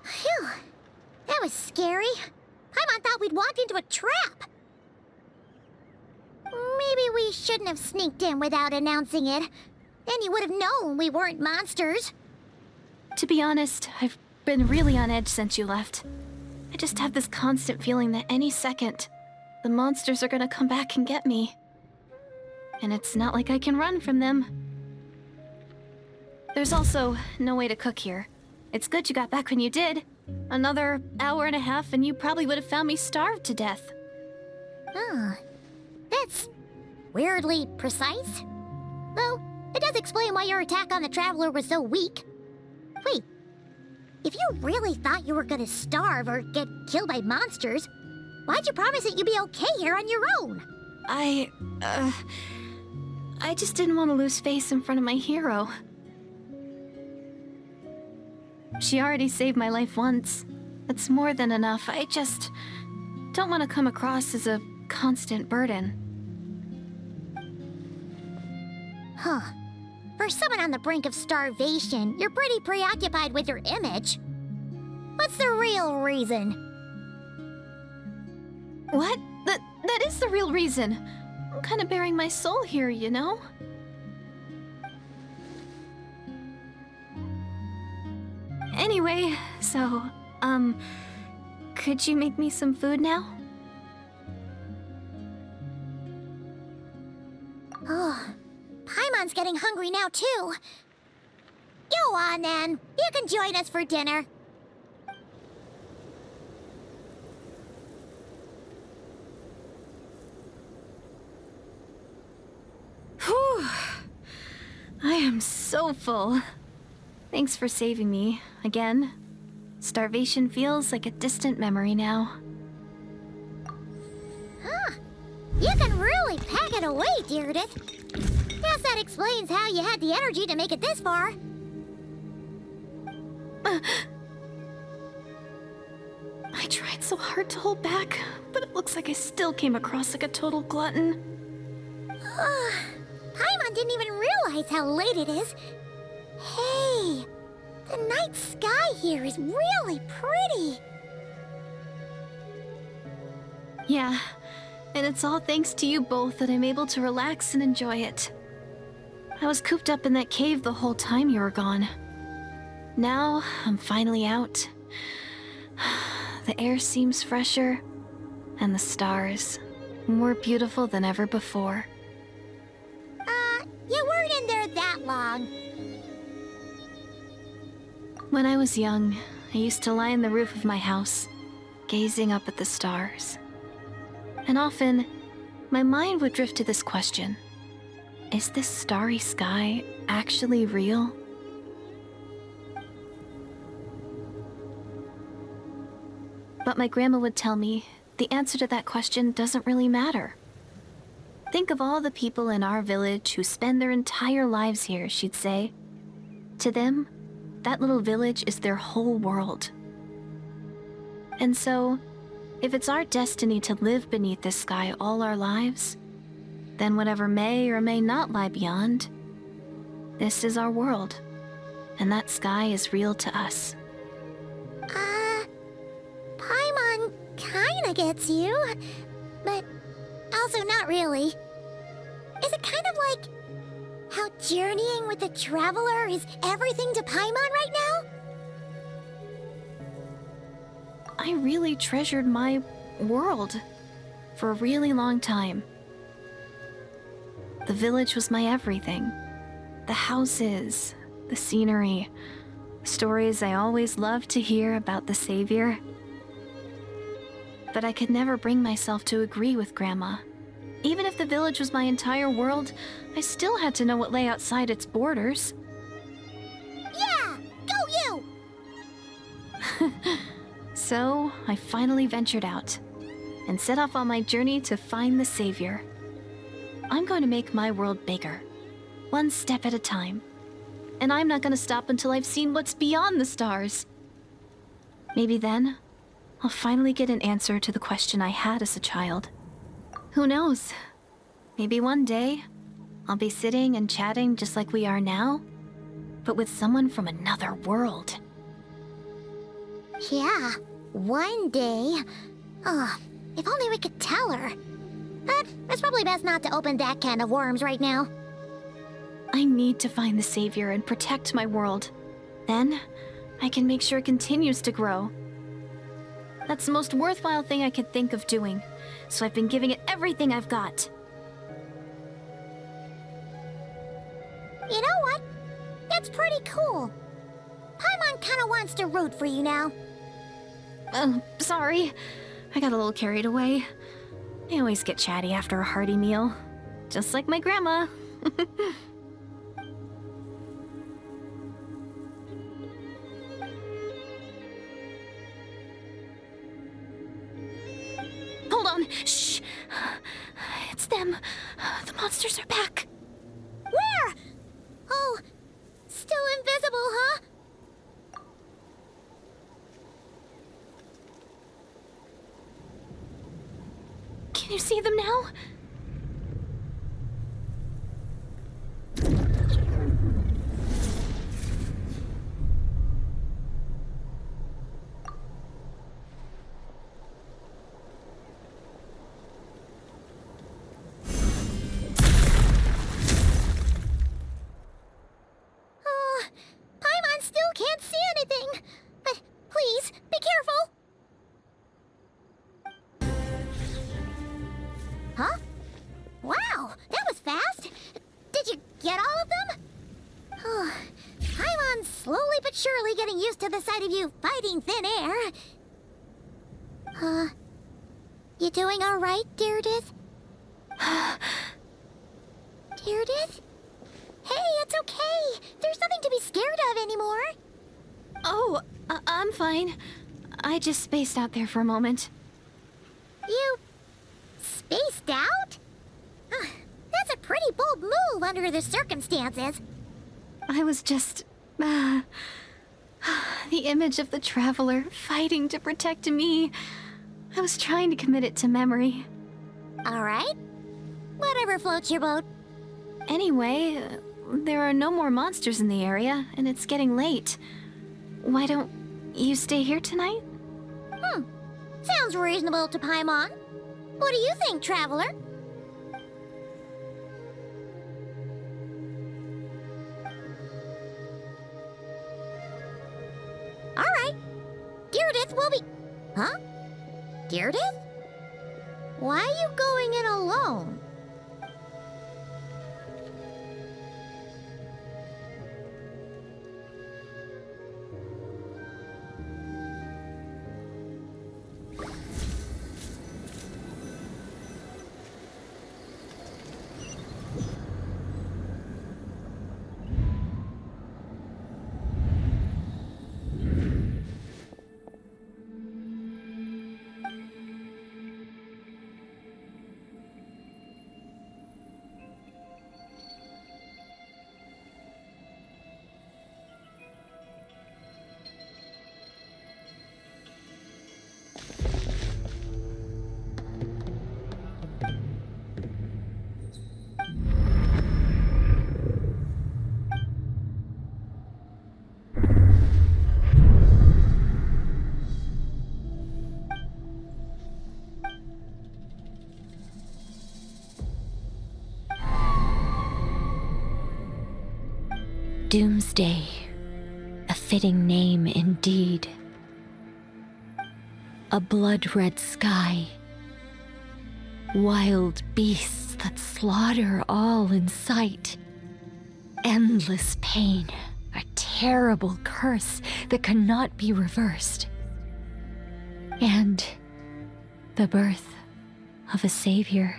Phew. That was scary. Paimon thought we'd walked into a trap. Maybe we shouldn't have sneaked in without announcing it. Then you would have known we weren't monsters. To be honest, I've been really on edge since you left. I just have this constant feeling that any second, the monsters are gonna come back and get me. And it's not like I can run from them. There's also no way to cook here. It's good you got back when you did. Another hour and a half and you probably would have found me starved to death. Oh, that's weirdly precise. Though, it does explain why your attack on the Traveler was so weak. Wait, if you really thought you were gonna starve or get killed by monsters, why'd you promise that you'd be okay here on your own? I just didn't want to lose face in front of my hero. She already saved my life once. That's more than enough. I just don't want to come across as a constant burden. Huh. For someone on the brink of starvation, you're pretty preoccupied with your image. What's the real reason? What? That is the real reason. I'm kind of bearing my soul here, you know? Anyway, so, could you make me some food now? Oh, Paimon's getting hungry now, too. Go on, then. You can join us for dinner. Whew. I am so full. Thanks for saving me, again. Starvation feels like a distant memory now. Huh. You can really pack it away, Deirdre. Guess that explains how you had the energy to make it this far. I tried so hard to hold back, but it looks like I still came across like a total glutton. Paimon didn't even realize how late it is. Hey, the night sky here is really pretty. Yeah, and it's all thanks to you both that I'm able to relax and enjoy it. I was cooped up in that cave the whole time you were gone. Now, I'm finally out. The air seems fresher, and the stars more beautiful than ever before. You weren't in there that long. When I was young, I used to lie on the roof of my house, gazing up at the stars. And often, my mind would drift to this question. Is this starry sky actually real? But my grandma would tell me the answer to that question doesn't really matter. Think of all the people in our village who spend their entire lives here, she'd say. To them, that little village is their whole world. And so, if it's our destiny to live beneath this sky all our lives, then whatever may or may not lie beyond, this is our world, and that sky is real to us. kinda gets you, but also not really. Is it kind of like how journeying with the Traveler is everything to Paimon right now? I really treasured my world for a really long time. The village was my everything. The houses, the scenery, the stories I always loved to hear about the Savior. But I could never bring myself to agree with Grandma. Even if the village was my entire world, I still had to know what lay outside its borders. Yeah! Go you! So, I finally ventured out and set off on my journey to find the Savior. I'm going to make my world bigger, one step at a time. And I'm not going to stop until I've seen what's beyond the stars. Maybe then, I'll finally get an answer to the question I had as a child. Who knows? Maybe one day, I'll be sitting and chatting just like we are now, but with someone from another world. Yeah, one day. Oh, if only we could tell her. But it's probably best not to open that can of worms right now. I need to find the Savior and protect my world. Then, I can make sure it continues to grow. That's the most worthwhile thing I could think of doing, so I've been giving it everything I've got. You know what? That's pretty cool. Paimon kinda wants to root for you now. Oh, sorry. I got a little carried away. I always get chatty after a hearty meal. Just like my grandma. Hold on. Shh. It's them. The monsters are back. Where? Oh, still invisible, huh? Can you see them now? Oh, Paimon still can't see anything. But please, be careful. Huh? Wow, that was fast. Did you get all of them? Oh, Paimon's slowly but surely getting used to the sight of you fighting thin air. You doing all right, Deirdith? Deirdith? Hey, it's okay. There's nothing to be scared of anymore. Oh, I'm fine. I just spaced out there for a moment. You spaced out? That's a pretty bold move under the circumstances. I was just... the image of the Traveler fighting to protect me. I was trying to commit it to memory. All right. Whatever floats your boat. Anyway, there are no more monsters in the area, and it's getting late. Why don't you stay here tonight? Sounds reasonable to Paimon. What do you think, Traveler? All right. Deirdith will be... Huh? Deirdith? Why are you going in alone? Doomsday. A fitting name indeed. A blood-red sky. Wild beasts that slaughter all in sight. Endless pain. A terrible curse that cannot be reversed. And the birth of a savior.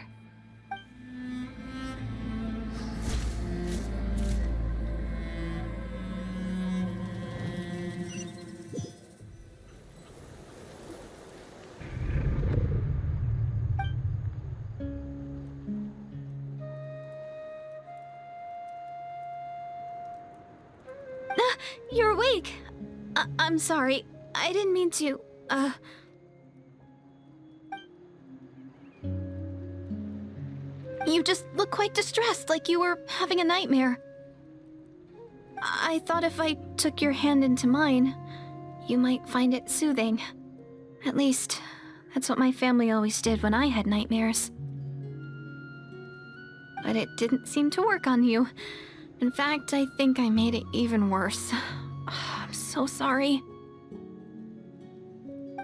You're awake. I'm sorry. I didn't mean to, You just look quite distressed, like you were having a nightmare. I thought if I took your hand into mine, you might find it soothing. At least, that's what my family always did when I had nightmares. But it didn't seem to work on you. In fact, I think I made it even worse. I'm so sorry.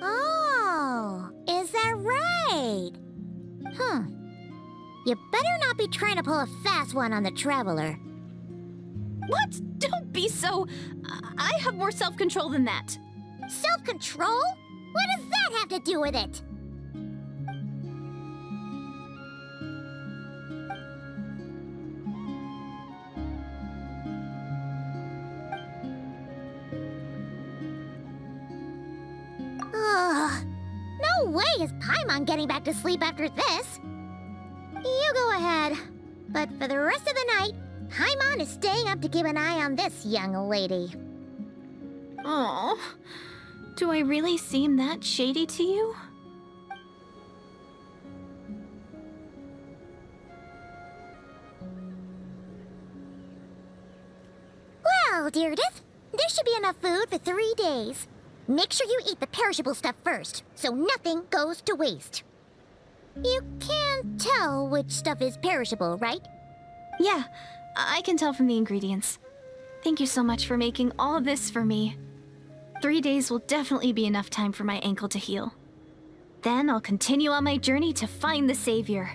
Oh, is that right? Huh. You better not be trying to pull a fast one on the Traveler. What? Don't be so... I have more self-control than that. Self-control? What does that have to do with it? Ugh. No way is Paimon getting back to sleep after this. You go ahead. But for the rest of the night, Paimon is staying up to keep an eye on this young lady. Oh, do I really seem that shady to you? Well, Deirdith, there should be enough food for 3 days. Make sure you eat the perishable stuff first, so nothing goes to waste. You can tell which stuff is perishable, right? Yeah, I can tell from the ingredients. Thank you so much for making all of this for me. 3 days will definitely be enough time for my ankle to heal. Then I'll continue on my journey to find the savior.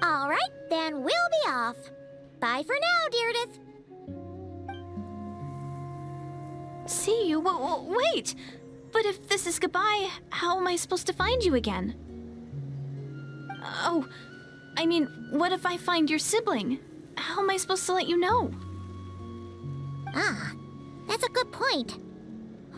All right, then we'll be off. Bye for now, Deirdith. See you? Wait! But if this is goodbye, how am I supposed to find you again? Oh, I mean, what if I find your sibling? How am I supposed to let you know? Ah, that's a good point.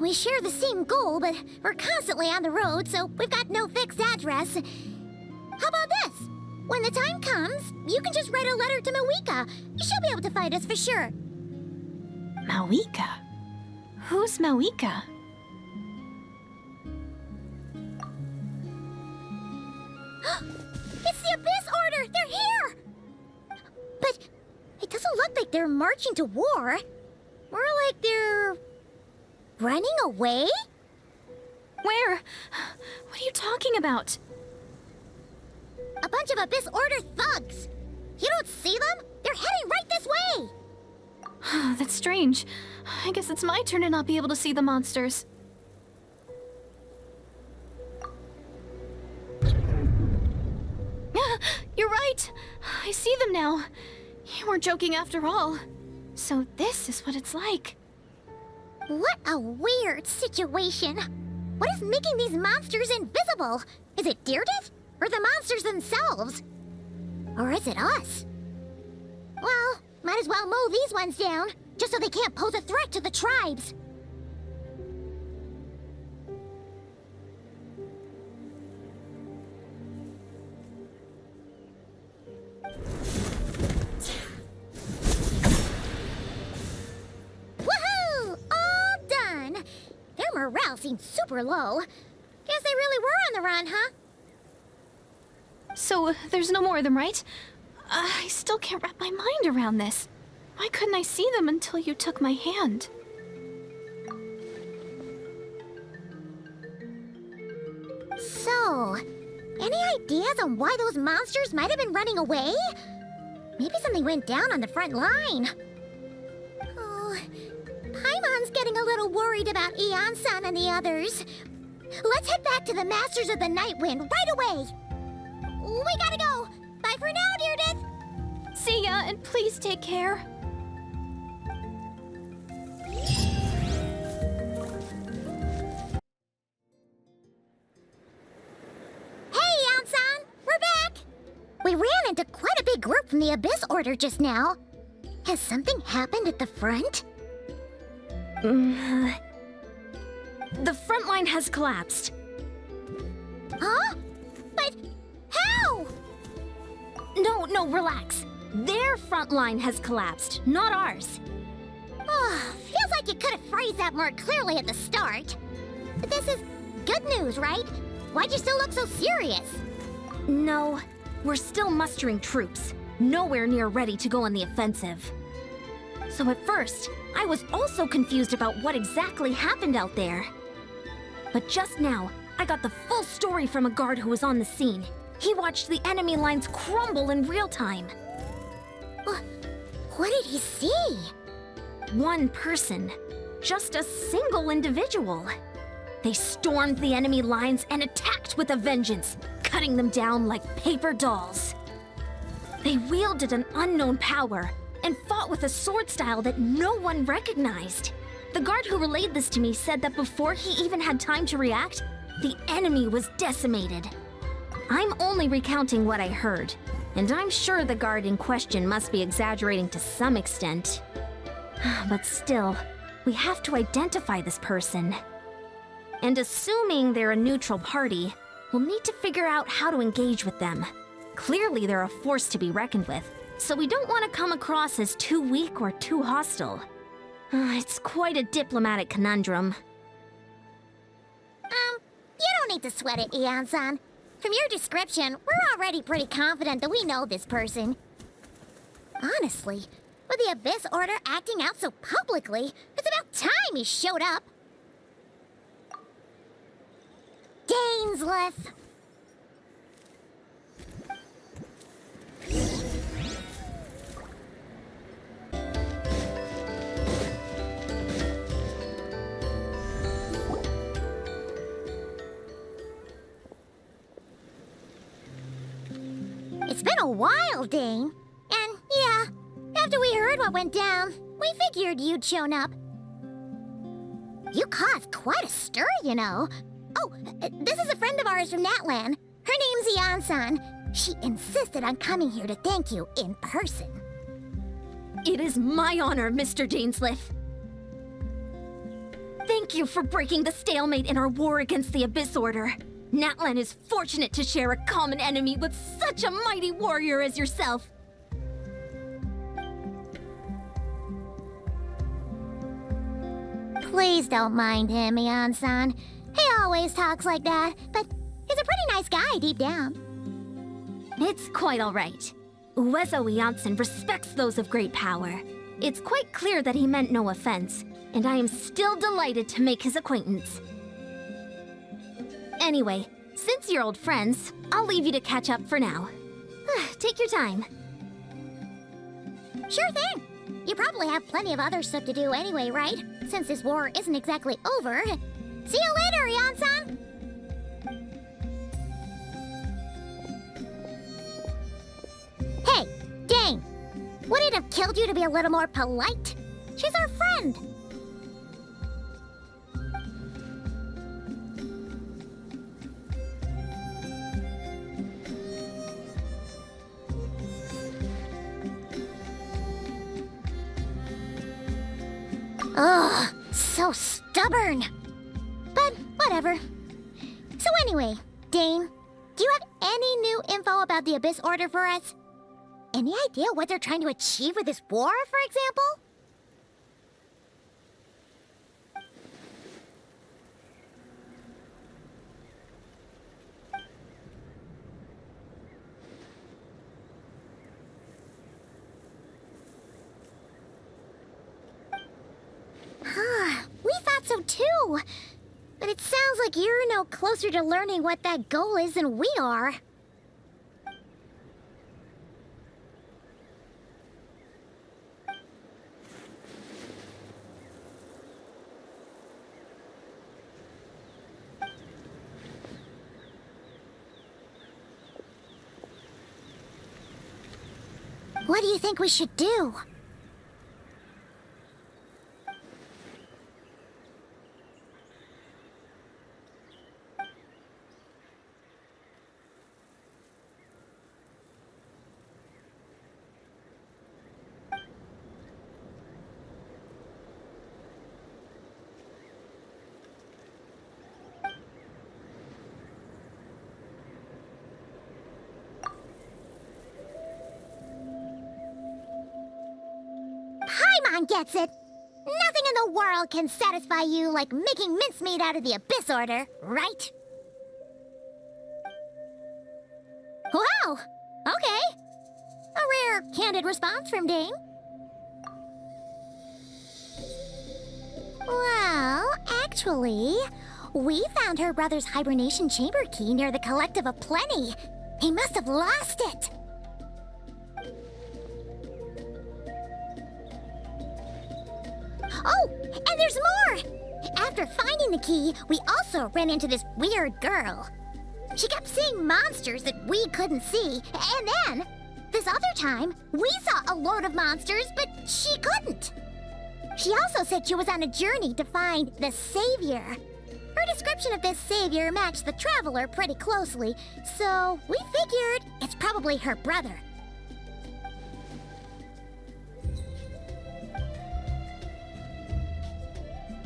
We share the same goal, but we're constantly on the road, so we've got no fixed address. How about this? When the time comes, you can just write a letter to Mawika. She'll be able to find us for sure. Mawika? Who's Mawika? It's the Abyss Order! They're here! But it doesn't look like they're marching to war. More like they're... running away? Where? What are you talking about? A bunch of Abyss Order thugs! You don't see them? They're heading right this way! That's strange. I guess it's my turn to not be able to see the monsters. You're right! I see them now. You weren't joking after all. So this is what it's like. What a weird situation. What is making these monsters invisible? Is it Deirdith? Or the monsters themselves? Or is it us? Well, might as well mow these ones down, just so they can't pose a threat to the tribes. Woohoo! All done! Their morale seems super low. Guess they really were on the run, huh? So, there's no more of them, right? I still can't wrap my mind around this. Why couldn't I see them until you took my hand? So, any ideas on why those monsters might have been running away? Maybe something went down on the front line. worried about Eon-san and the others. Let's head back to the Masters of the Night Wind right away. We gotta go. Bye for now, Deirdre. See ya, and please take care. Hey, Eon-san, we're back. We ran into quite a big group from the Abyss Order just now. Has something happened at the front? The front line has collapsed. Huh? But how? No, relax. Their front line has collapsed, not ours. Oh, feels like you could have phrased that more clearly at the start. But this is good news, right? Why'd you still look so serious? No, we're still mustering troops. Nowhere near ready to go on the offensive. So at first, I was also confused about what exactly happened out there. But just now, I got the full story from a guard who was on the scene. He watched the enemy lines crumble in real time. What did he see? One person. Just a single individual. They stormed the enemy lines and attacked with a vengeance, cutting them down like paper dolls. They wielded an unknown power and fought with a sword style that no one recognized. The guard who relayed this to me said that before he even had time to react, the enemy was decimated. I'm only recounting what I heard, and I'm sure the guard in question must be exaggerating to some extent. But still, we have to identify this person. And assuming they're a neutral party, we'll need to figure out how to engage with them. Clearly they're a force to be reckoned with, so we don't want to come across as too weak or too hostile. It's quite a diplomatic conundrum. You don't need to sweat it, Eon-san. From your description, we're already pretty confident that we know this person. Honestly, with the Abyss Order acting out so publicly, it's about time he showed up. Dainsleif! It's been a while, Dane. And yeah, after we heard what went down, we figured you'd shown up. You caused quite a stir, you know. Oh, this is a friend of ours from Natlan. Her name's Eon-san. She insisted on coming here to thank you in person. It is my honor, Mr. Dainsleif. Thank you for breaking the stalemate in our war against the Abyss Order. Natlan is fortunate to share a common enemy with such a mighty warrior as yourself. Please don't mind him, Eon-san. He always talks like that, but he's a pretty nice guy deep down. It's quite all right. Uezo Eonson respects those of great power. It's quite clear that he meant no offense, and I am still delighted to make his acquaintance. Anyway, since you're old friends, I'll leave you to catch up for now. Take your time. Sure thing. You probably have plenty of other stuff to do anyway, right? Since this war isn't exactly over. See you later, Eon-san! Hey, Dane! Would it have killed you to be a little more polite? She's our friend! Ugh, so stubborn. But whatever. So anyway, Dane, do you have any new info about the Abyss Order for us? Any idea what they're trying to achieve with this war, for example? We thought so too. But it sounds like you're no closer to learning what that goal is than we are. What do you think we should do? Paimon gets it. Nothing in the world can satisfy you like making mincemeat out of the Abyss Order, right? Wow! Okay. A rare, candid response from Dane. Well, actually, we found her brother's hibernation chamber key near the Collective of Plenty. He must have lost it. Oh, and there's more! After finding the key, we also ran into this weird girl. She kept seeing monsters that we couldn't see, and then, this other time, we saw a load of monsters, but she couldn't. She also said she was on a journey to find the Savior. Her description of this Savior matched the Traveler pretty closely, so we figured it's probably her brother.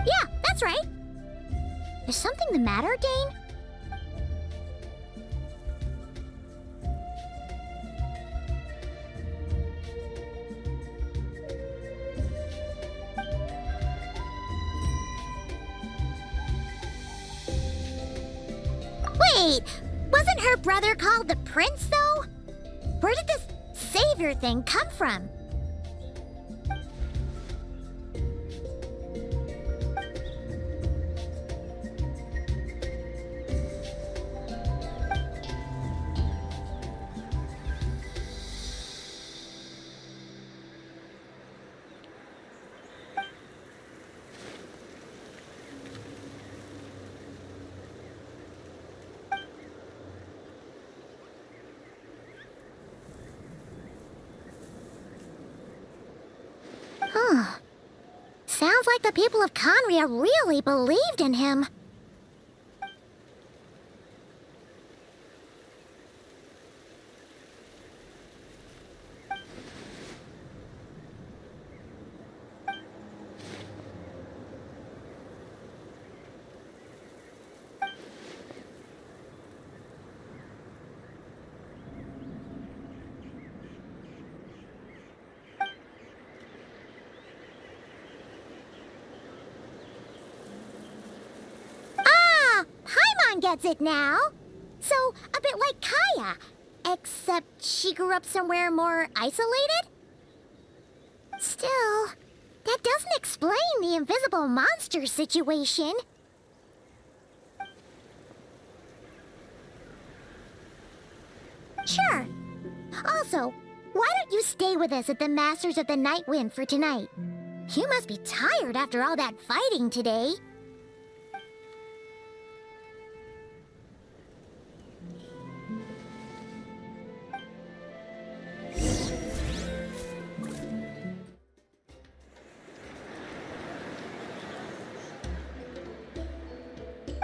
Yeah, that's right. Is something the matter, Dane? Wait, wasn't her brother called the Prince, though? Where did this Savior thing come from? Huh. Sounds like the people of Conria really believed in him. Gets it now. So, a bit like Kaya, except she grew up somewhere more isolated? Still, that doesn't explain the invisible monster situation. Sure. Also, why don't you stay with us at the Masters of the Night Wind for tonight? You must be tired after all that fighting today.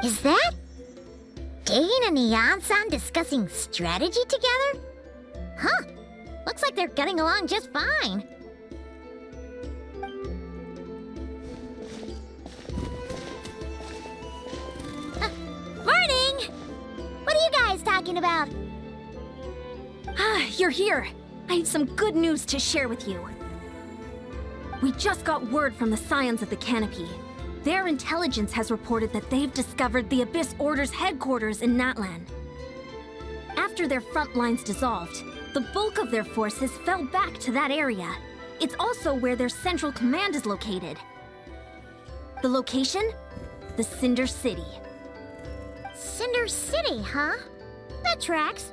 Is that Dane and Neon-san discussing strategy together? Huh. Looks like they're getting along just fine. Morning! What are you guys talking about? Ah, you're here. I have some good news to share with you. We just got word from the Scions of the Canopy. Their intelligence has reported that they've discovered the Abyss Order's headquarters in Natlan. After their front lines dissolved, the bulk of their forces fell back to that area. It's also where their central command is located. The location? The Cinder City. Cinder City, huh? That tracks.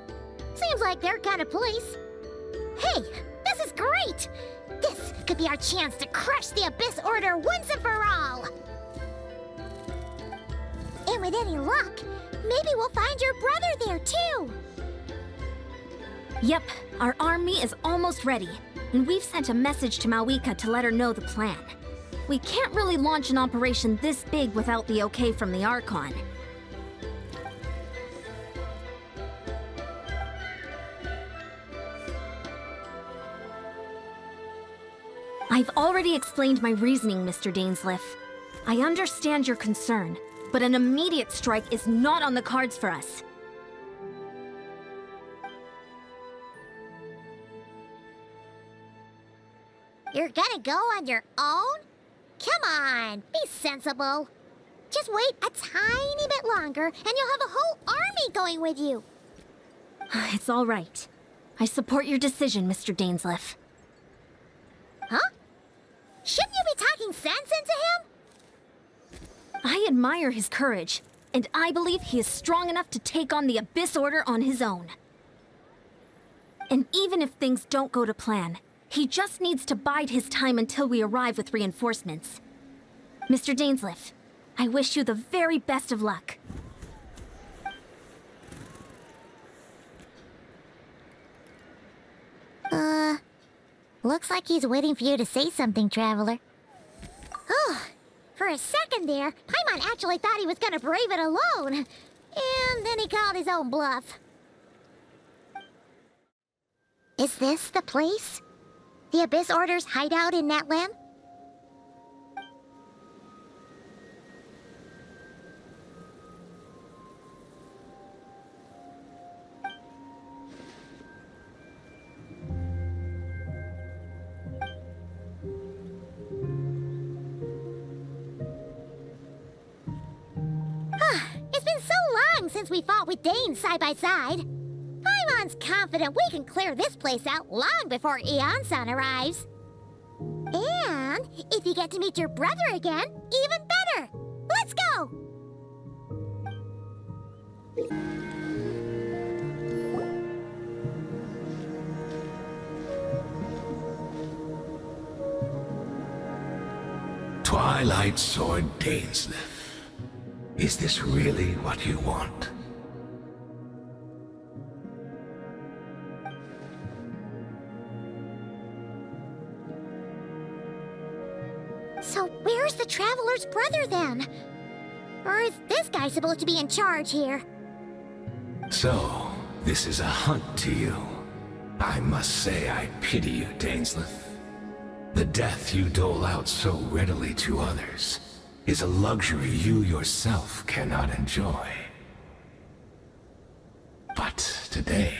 Seems like their kind of place. Hey, this is great! This could be our chance to crush the Abyss Order once and for all! And with any luck, maybe we'll find your brother there too! Yep, our army is almost ready. and we've sent a message to Mawika to let her know the plan. We can't really launch an operation this big without the okay from the Archon. I've already explained my reasoning, Mr. Dainsleif. I understand your concern, but an immediate strike is not on the cards for us. You're gonna go on your own? Come on, be sensible. Just wait a tiny bit longer, and you'll have a whole army going with you. It's all right. I support your decision, Mr. Dainsleif. Huh? Shouldn't you be talking sense into him? I admire his courage, and I believe he is strong enough to take on the Abyss Order on his own. And even if things don't go to plan, he just needs to bide his time until we arrive with reinforcements. Mr. Dainsleif, I wish you the very best of luck. Looks like he's waiting for you to say something, Traveler. Oh, for a second there, Paimon actually thought he was gonna brave it alone. And then he called his own bluff. Is this the place? The Abyss Order's hideout in Natlan? It's been so long since we fought with Danes side by side. Paimon's confident we can clear this place out long before Eon-san arrives. And if you get to meet your brother again, even better. Let's go! Twilight Sword Dainsleif. Is this really what you want? So where's the Traveler's brother then? Or is this guy supposed to be in charge here? So, this is a hunt to you. I must say I pity you, Dainsleif. The death you dole out so readily to others is a luxury you yourself cannot enjoy. But today,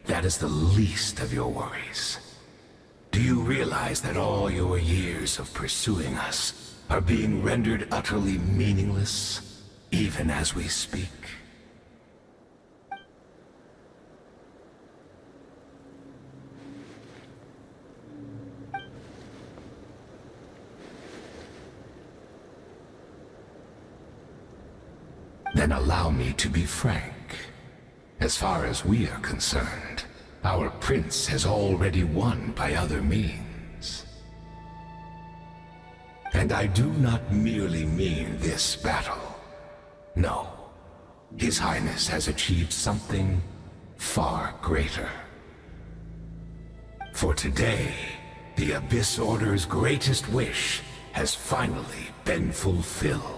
that is the least of your worries. Do you realize that all your years of pursuing us are being rendered utterly meaningless, even as we speak? Then allow me to be frank. As far as we are concerned, our prince has already won by other means. And I do not merely mean this battle. No. His Highness has achieved something far greater. For today, the Abyss Order's greatest wish has finally been fulfilled.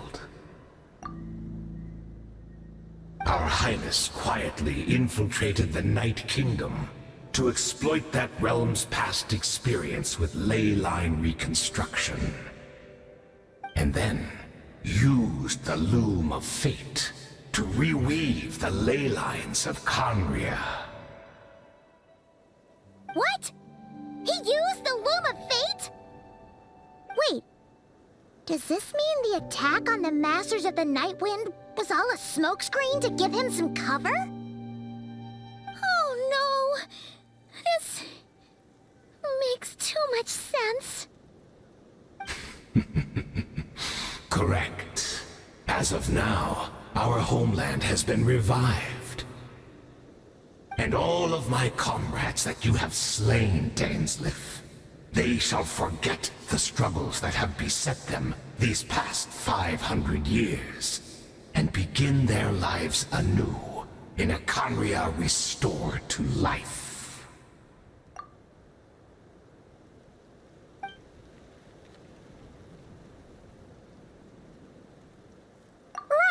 Our Highness quietly infiltrated the Night Kingdom to exploit that realm's past experience with ley line reconstruction. And then used the Loom of Fate to reweave the ley lines of Conria. What? He used the Loom of Fate? Wait, does this mean the attack on the Masters of the Night Wind was all a smokescreen to give him some cover? Oh no! This makes too much sense. Correct. As of now, our homeland has been revived. And all of my comrades that you have slain, Dainsleif, they shall forget the struggles that have beset them these past 500 years, and begin their lives anew in a Conria restored to life.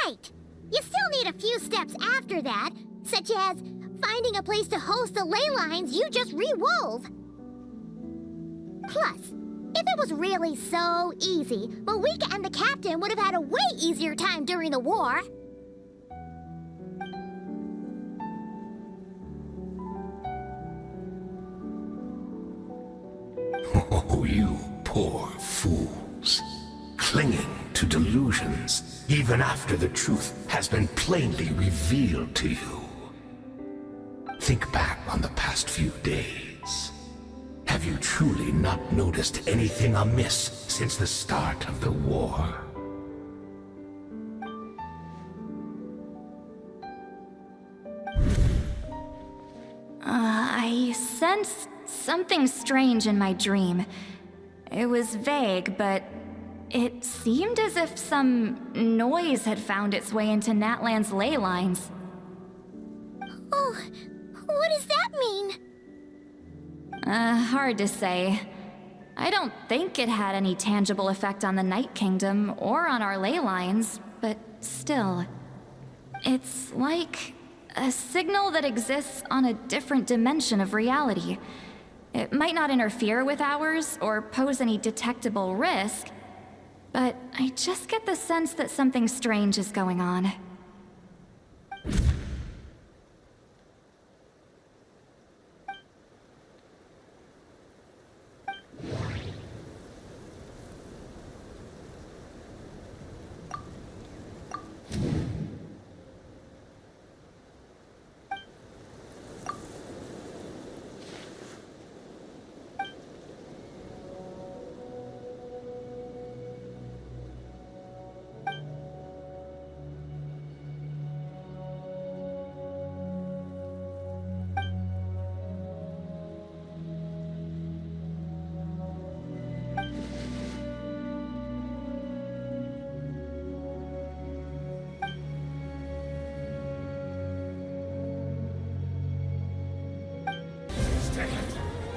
Right! You still need a few steps after that, such as finding a place to host the ley lines you just re-wove. Plus, if it was really so easy, Malika and the captain would have had a way easier time during the war. Oh, you poor fools. Clinging to delusions, even after the truth has been plainly revealed to you. Think back on the past few days. Have you truly not noticed anything amiss since the start of the war? I sensed something strange in my dream. It was vague, but it seemed as if some noise had found its way into Natlan's ley lines. Oh, what does that mean? Hard to say. I don't think it had any tangible effect on the Night Kingdom or on our ley lines, but still. It's like a signal that exists on a different dimension of reality. It might not interfere with ours or pose any detectable risk, but I just get the sense that something strange is going on.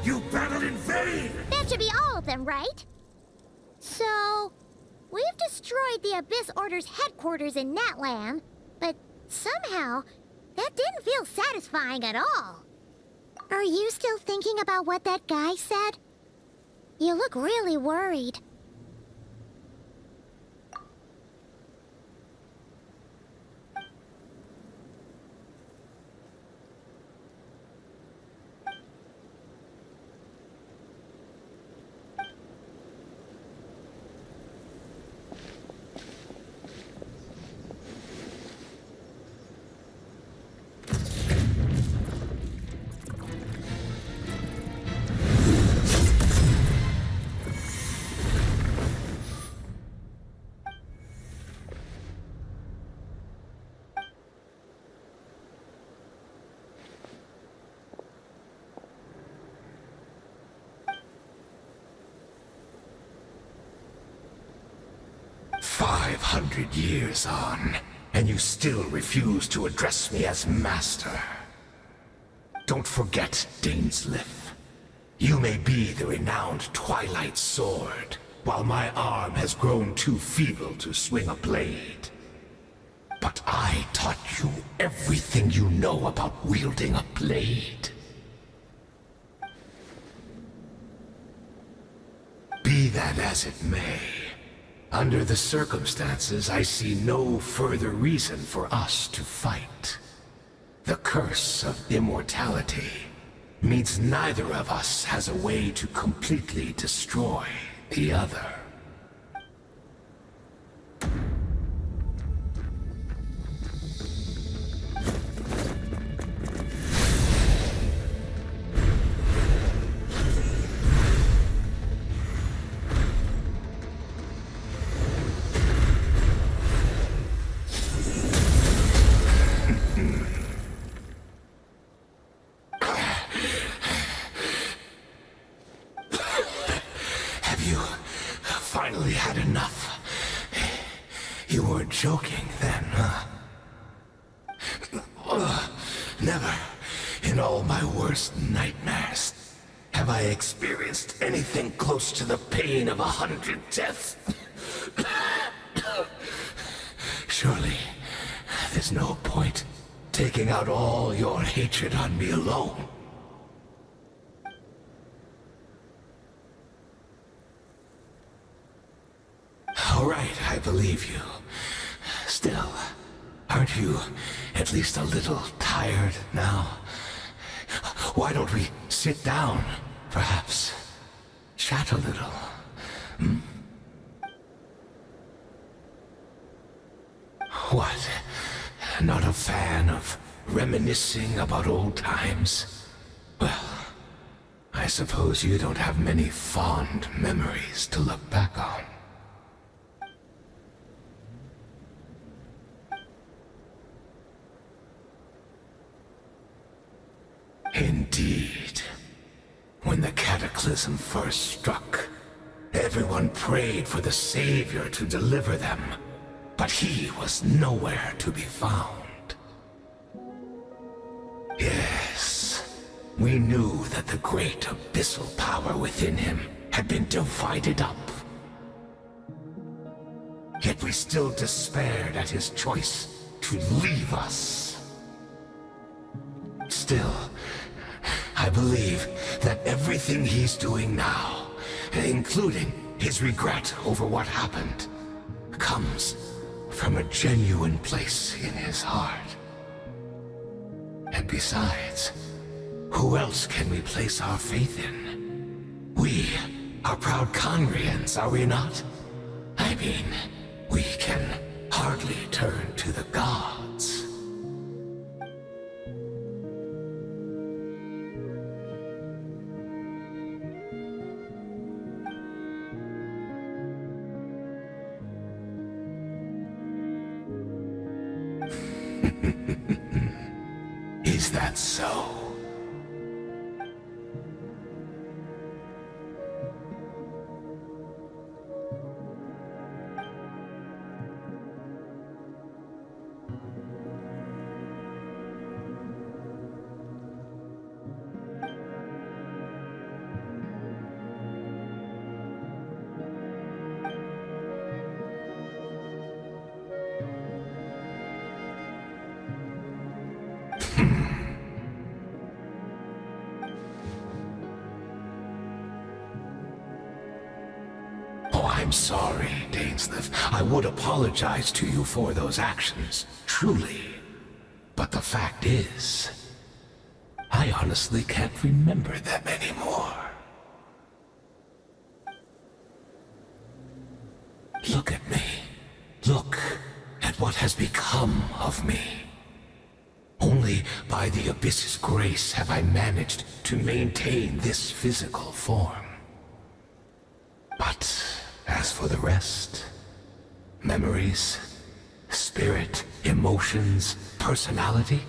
You battled in vain! That should be all of them, right? So, we've destroyed the Abyss Order's headquarters in Natlan, but somehow, that didn't feel satisfying at all. Are you still thinking about what that guy said? You look really worried. Years on, and you still refuse to address me as master. Don't forget, Dainsleif. You may be the renowned Twilight Sword, while my arm has grown too feeble to swing a blade. But I taught you everything you know about wielding a blade. Be that as it may, under the circumstances, I see no further reason for us to fight. The curse of immortality means neither of us has a way to completely destroy the other. Finally had enough. You weren't joking then, huh? Never, in all my worst nightmares, have I experienced anything close to the pain of 100 deaths. Surely, There's no point taking out all your hatred on me alone. All right, I believe you. Still, aren't you at least a little tired now? Why don't we sit down, perhaps? Chat a little. What? Not a fan of reminiscing about old times? Well, I suppose you don't have many fond memories to look back on. Indeed. When the cataclysm first struck, everyone prayed for the Savior to deliver them, but he was nowhere to be found. Yes, we knew that the great abyssal power within him had been divided up. Yet we still despaired at his choice to leave us. Still, I believe that everything he's doing now, including his regret over what happened, comes from a genuine place in his heart. And besides, who else can we place our faith in? We are proud Conrians, are we not? I mean, we can hardly turn to the gods. Is that so? I'm sorry, Dainsleif. I would apologize to you for those actions, truly. But the fact is, I honestly can't remember them anymore. Look at me. Look at what has become of me. Only by the Abyss's grace have I managed to maintain this physical form. But as for the rest, memories, spirit, emotions, personality,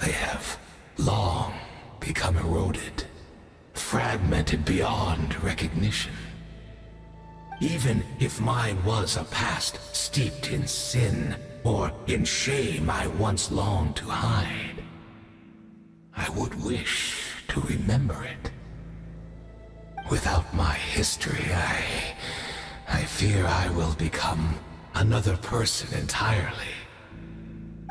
they have long become eroded, fragmented beyond recognition. Even if mine was a past steeped in sin or in shame I once longed to hide, I would wish to remember it. Without my history, I fear I will become another person entirely.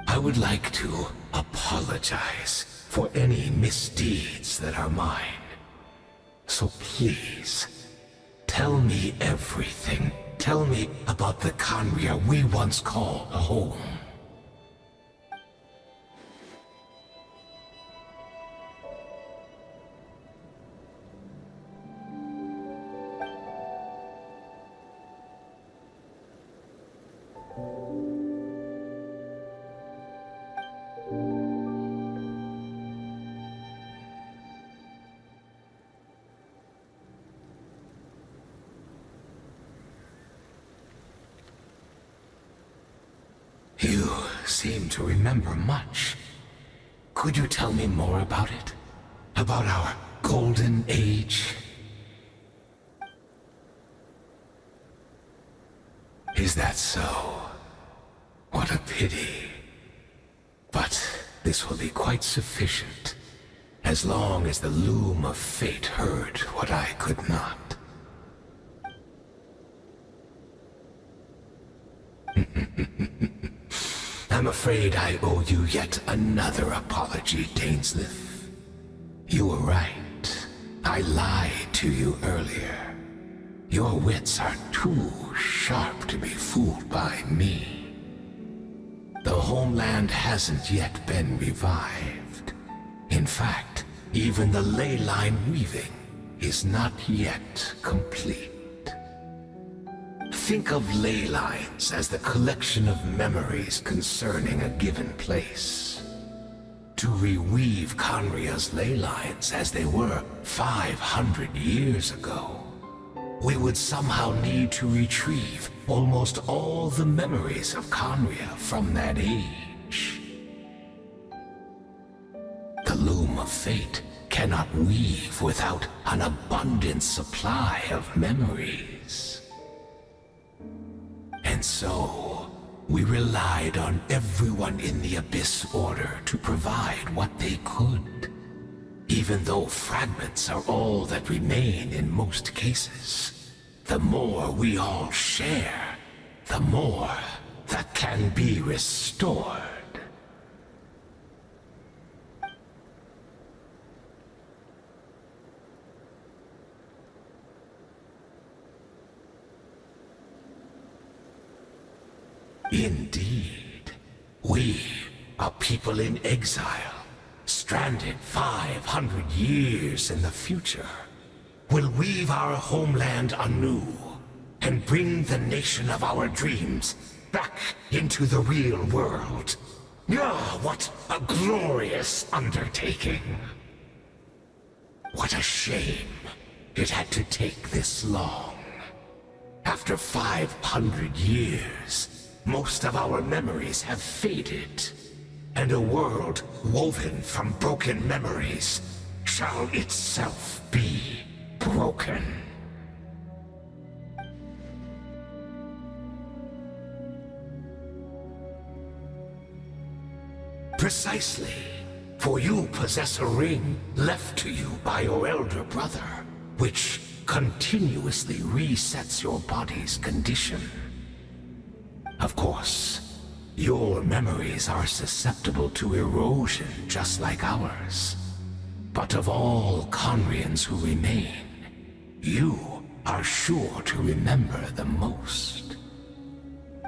I would like to apologize for any misdeeds that are mine. So please, tell me everything. Tell me about the Khaenri'ah we once called home. You seem to remember much. Could you tell me more about it? About our golden age? Is that so? What a pity. But this will be quite sufficient, as long as the loom of fate heard what I could not. I'm afraid I owe you yet another apology, Dainsleif. You were right. I lied to you earlier. Your wits are too sharp to be fooled by me. The homeland hasn't yet been revived. In fact, even the ley line weaving is not yet complete. Think of ley lines as the collection of memories concerning a given place. To reweave Conria's ley lines as they were 500 years ago, we would somehow need to retrieve almost all the memories of Conria from that age. The loom of fate cannot weave without an abundant supply of memories. And so, we relied on everyone in the Abyss Order to provide what they could. Even though fragments are all that remain in most cases, the more we all share, the more that can be restored. Indeed, we, a people in exile, stranded 500 years in the future, will weave our homeland anew and bring the nation of our dreams back into the real world. Ah, what a glorious undertaking! What a shame it had to take this long. After 500 years, most of our memories have faded, and a world woven from broken memories shall itself be broken. Precisely, for you possess a ring left to you by your elder brother, which continuously resets your body's condition. Of course, your memories are susceptible to erosion just like ours. But of all Conrians who remain, you are sure to remember the most.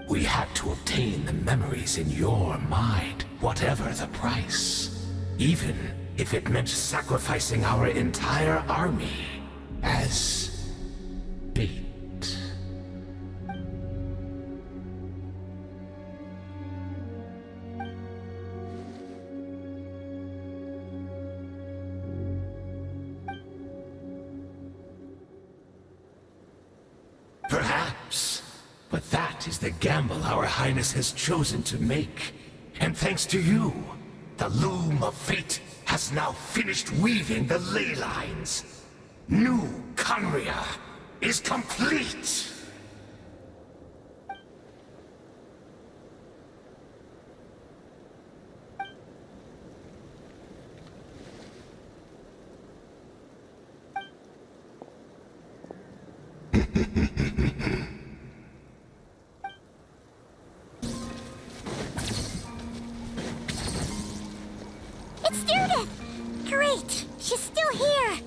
We had to obtain the memories in your mind, whatever the price, even if it meant sacrificing our entire army as bait. Perhaps, but that is the gamble our Highness has chosen to make. And thanks to you, the loom of fate has now finished weaving the ley lines. New Conria is complete! It's Judith! Great! She's still here!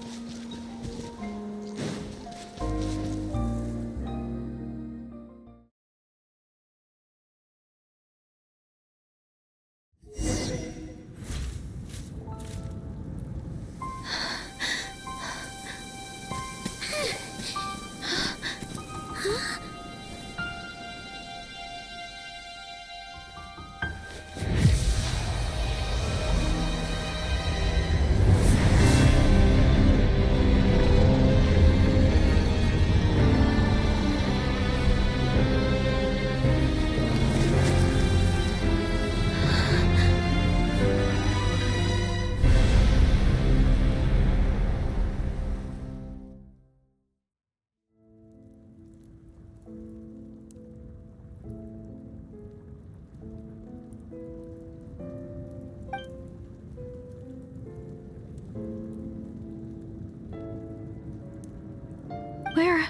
We're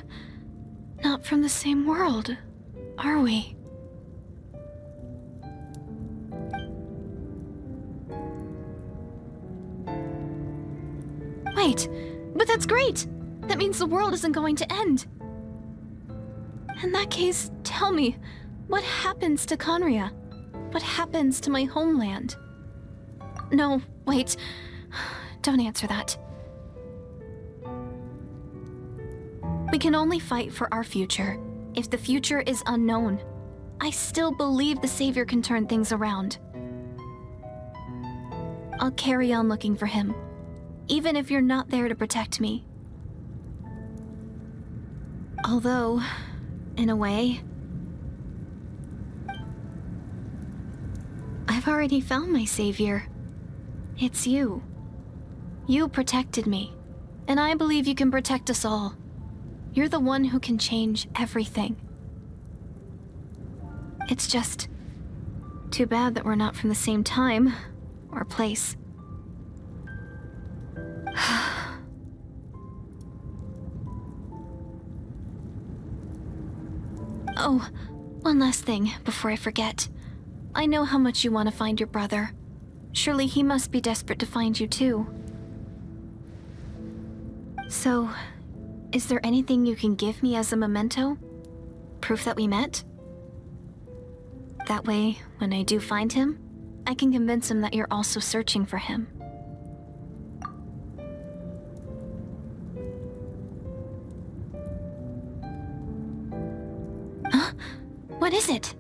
not from the same world, are we? Wait, but that's great! That means the world isn't going to end. In that case, tell me, what happens to Conria? What happens to my homeland? No, wait. Don't answer that. We can only fight for our future. If the future is unknown, I still believe the Savior can turn things around. I'll carry on looking for him, even if you're not there to protect me. Although, in a way, I've already found my savior. It's you. You protected me, and I believe you can protect us all. You're the one who can change everything. It's just too bad that we're not from the same time or place. Oh, one last thing before I forget. I know how much you want to find your brother. Surely he must be desperate to find you too. So, is there anything you can give me as a memento? Proof that we met? That way, when I do find him, I can convince him that you're also searching for him. Huh? What is it?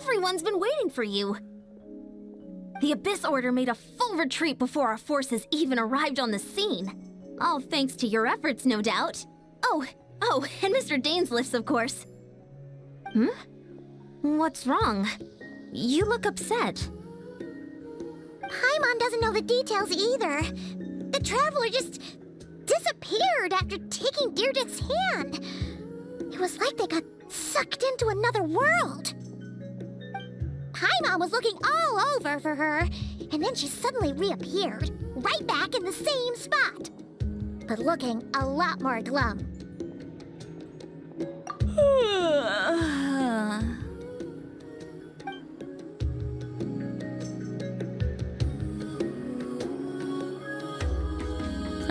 Everyone's been waiting for you. The Abyss Order made a full retreat before our forces even arrived on the scene. All thanks to your efforts, no doubt. Oh, and Mr. Dainsleif's, of course. What's wrong? You look upset. Paimon doesn't know the details either. The Traveler just disappeared after taking Deirdre's hand. It was like they got sucked into another world. Paimon was looking all over for her, and then she suddenly reappeared, right back in the same spot. But looking a lot more glum.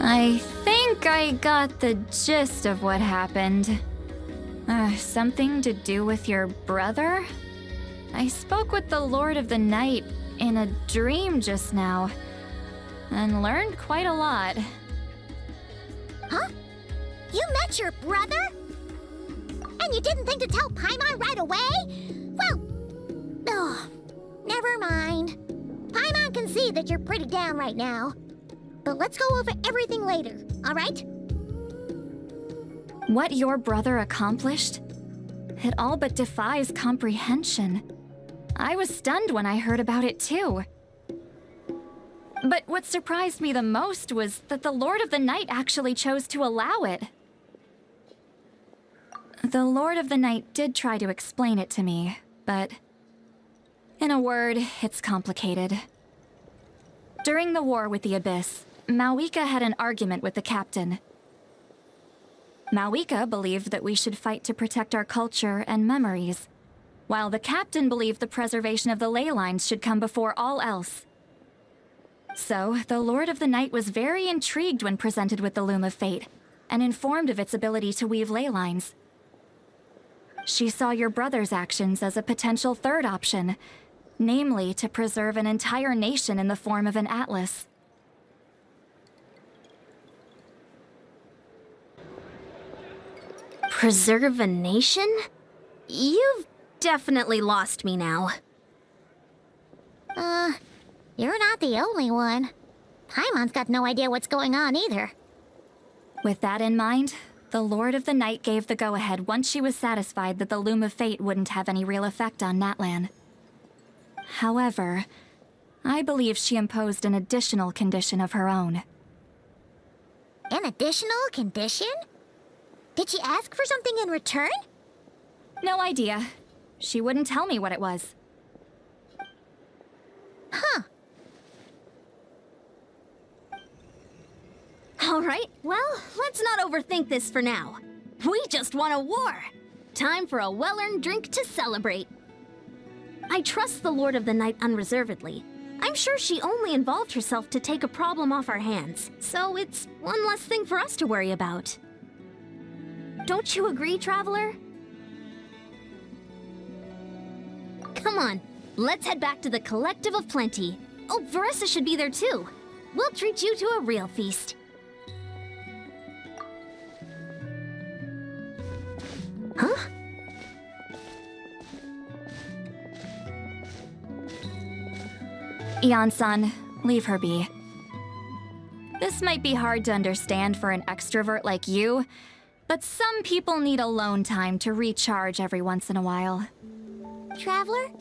I think I got the gist of what happened. Something to do with your brother? I spoke with the Lord of the Night in a dream just now, and learned quite a lot. Huh? You met your brother? And you didn't think to tell Paimon right away? Well, never mind. Paimon can see that you're pretty down right now. But let's go over everything later, all right? What your brother accomplished? It all but defies comprehension. I was stunned when I heard about it too. But what surprised me the most was that the Lord of the Night actually chose to allow it. The Lord of the Night did try to explain it to me, but in a word, it's complicated. During the war with the Abyss, Malwika had an argument with the captain. Malwika believed that we should fight to protect our culture and memories, while the captain believed the preservation of the ley lines should come before all else. So, the Lord of the Night was very intrigued when presented with the Loom of Fate, and informed of its ability to weave ley lines. She saw your brother's actions as a potential third option, namely to preserve an entire nation in the form of an atlas. Preserve a nation? You've definitely lost me now. You're not the only one. Paimon's got no idea what's going on either. With that in mind, the Lord of the Night gave the go-ahead once she was satisfied that the Loom of Fate wouldn't have any real effect on Natlan. However, I believe she imposed an additional condition of her own. An additional condition? Did she ask for something in return? No idea. She wouldn't tell me what it was. Huh. Alright, well, let's not overthink this for now. We just won a war! Time for a well-earned drink to celebrate. I trust the Lord of the Night unreservedly. I'm sure she only involved herself to take a problem off our hands, so it's one less thing for us to worry about. Don't you agree, Traveler? Come on, let's head back to the Collective of Plenty. Oh, Veressa should be there too. We'll treat you to a real feast. Huh? Ian-san, leave her be. This might be hard to understand for an extrovert like you, but some people need alone time to recharge every once in a while. Traveler,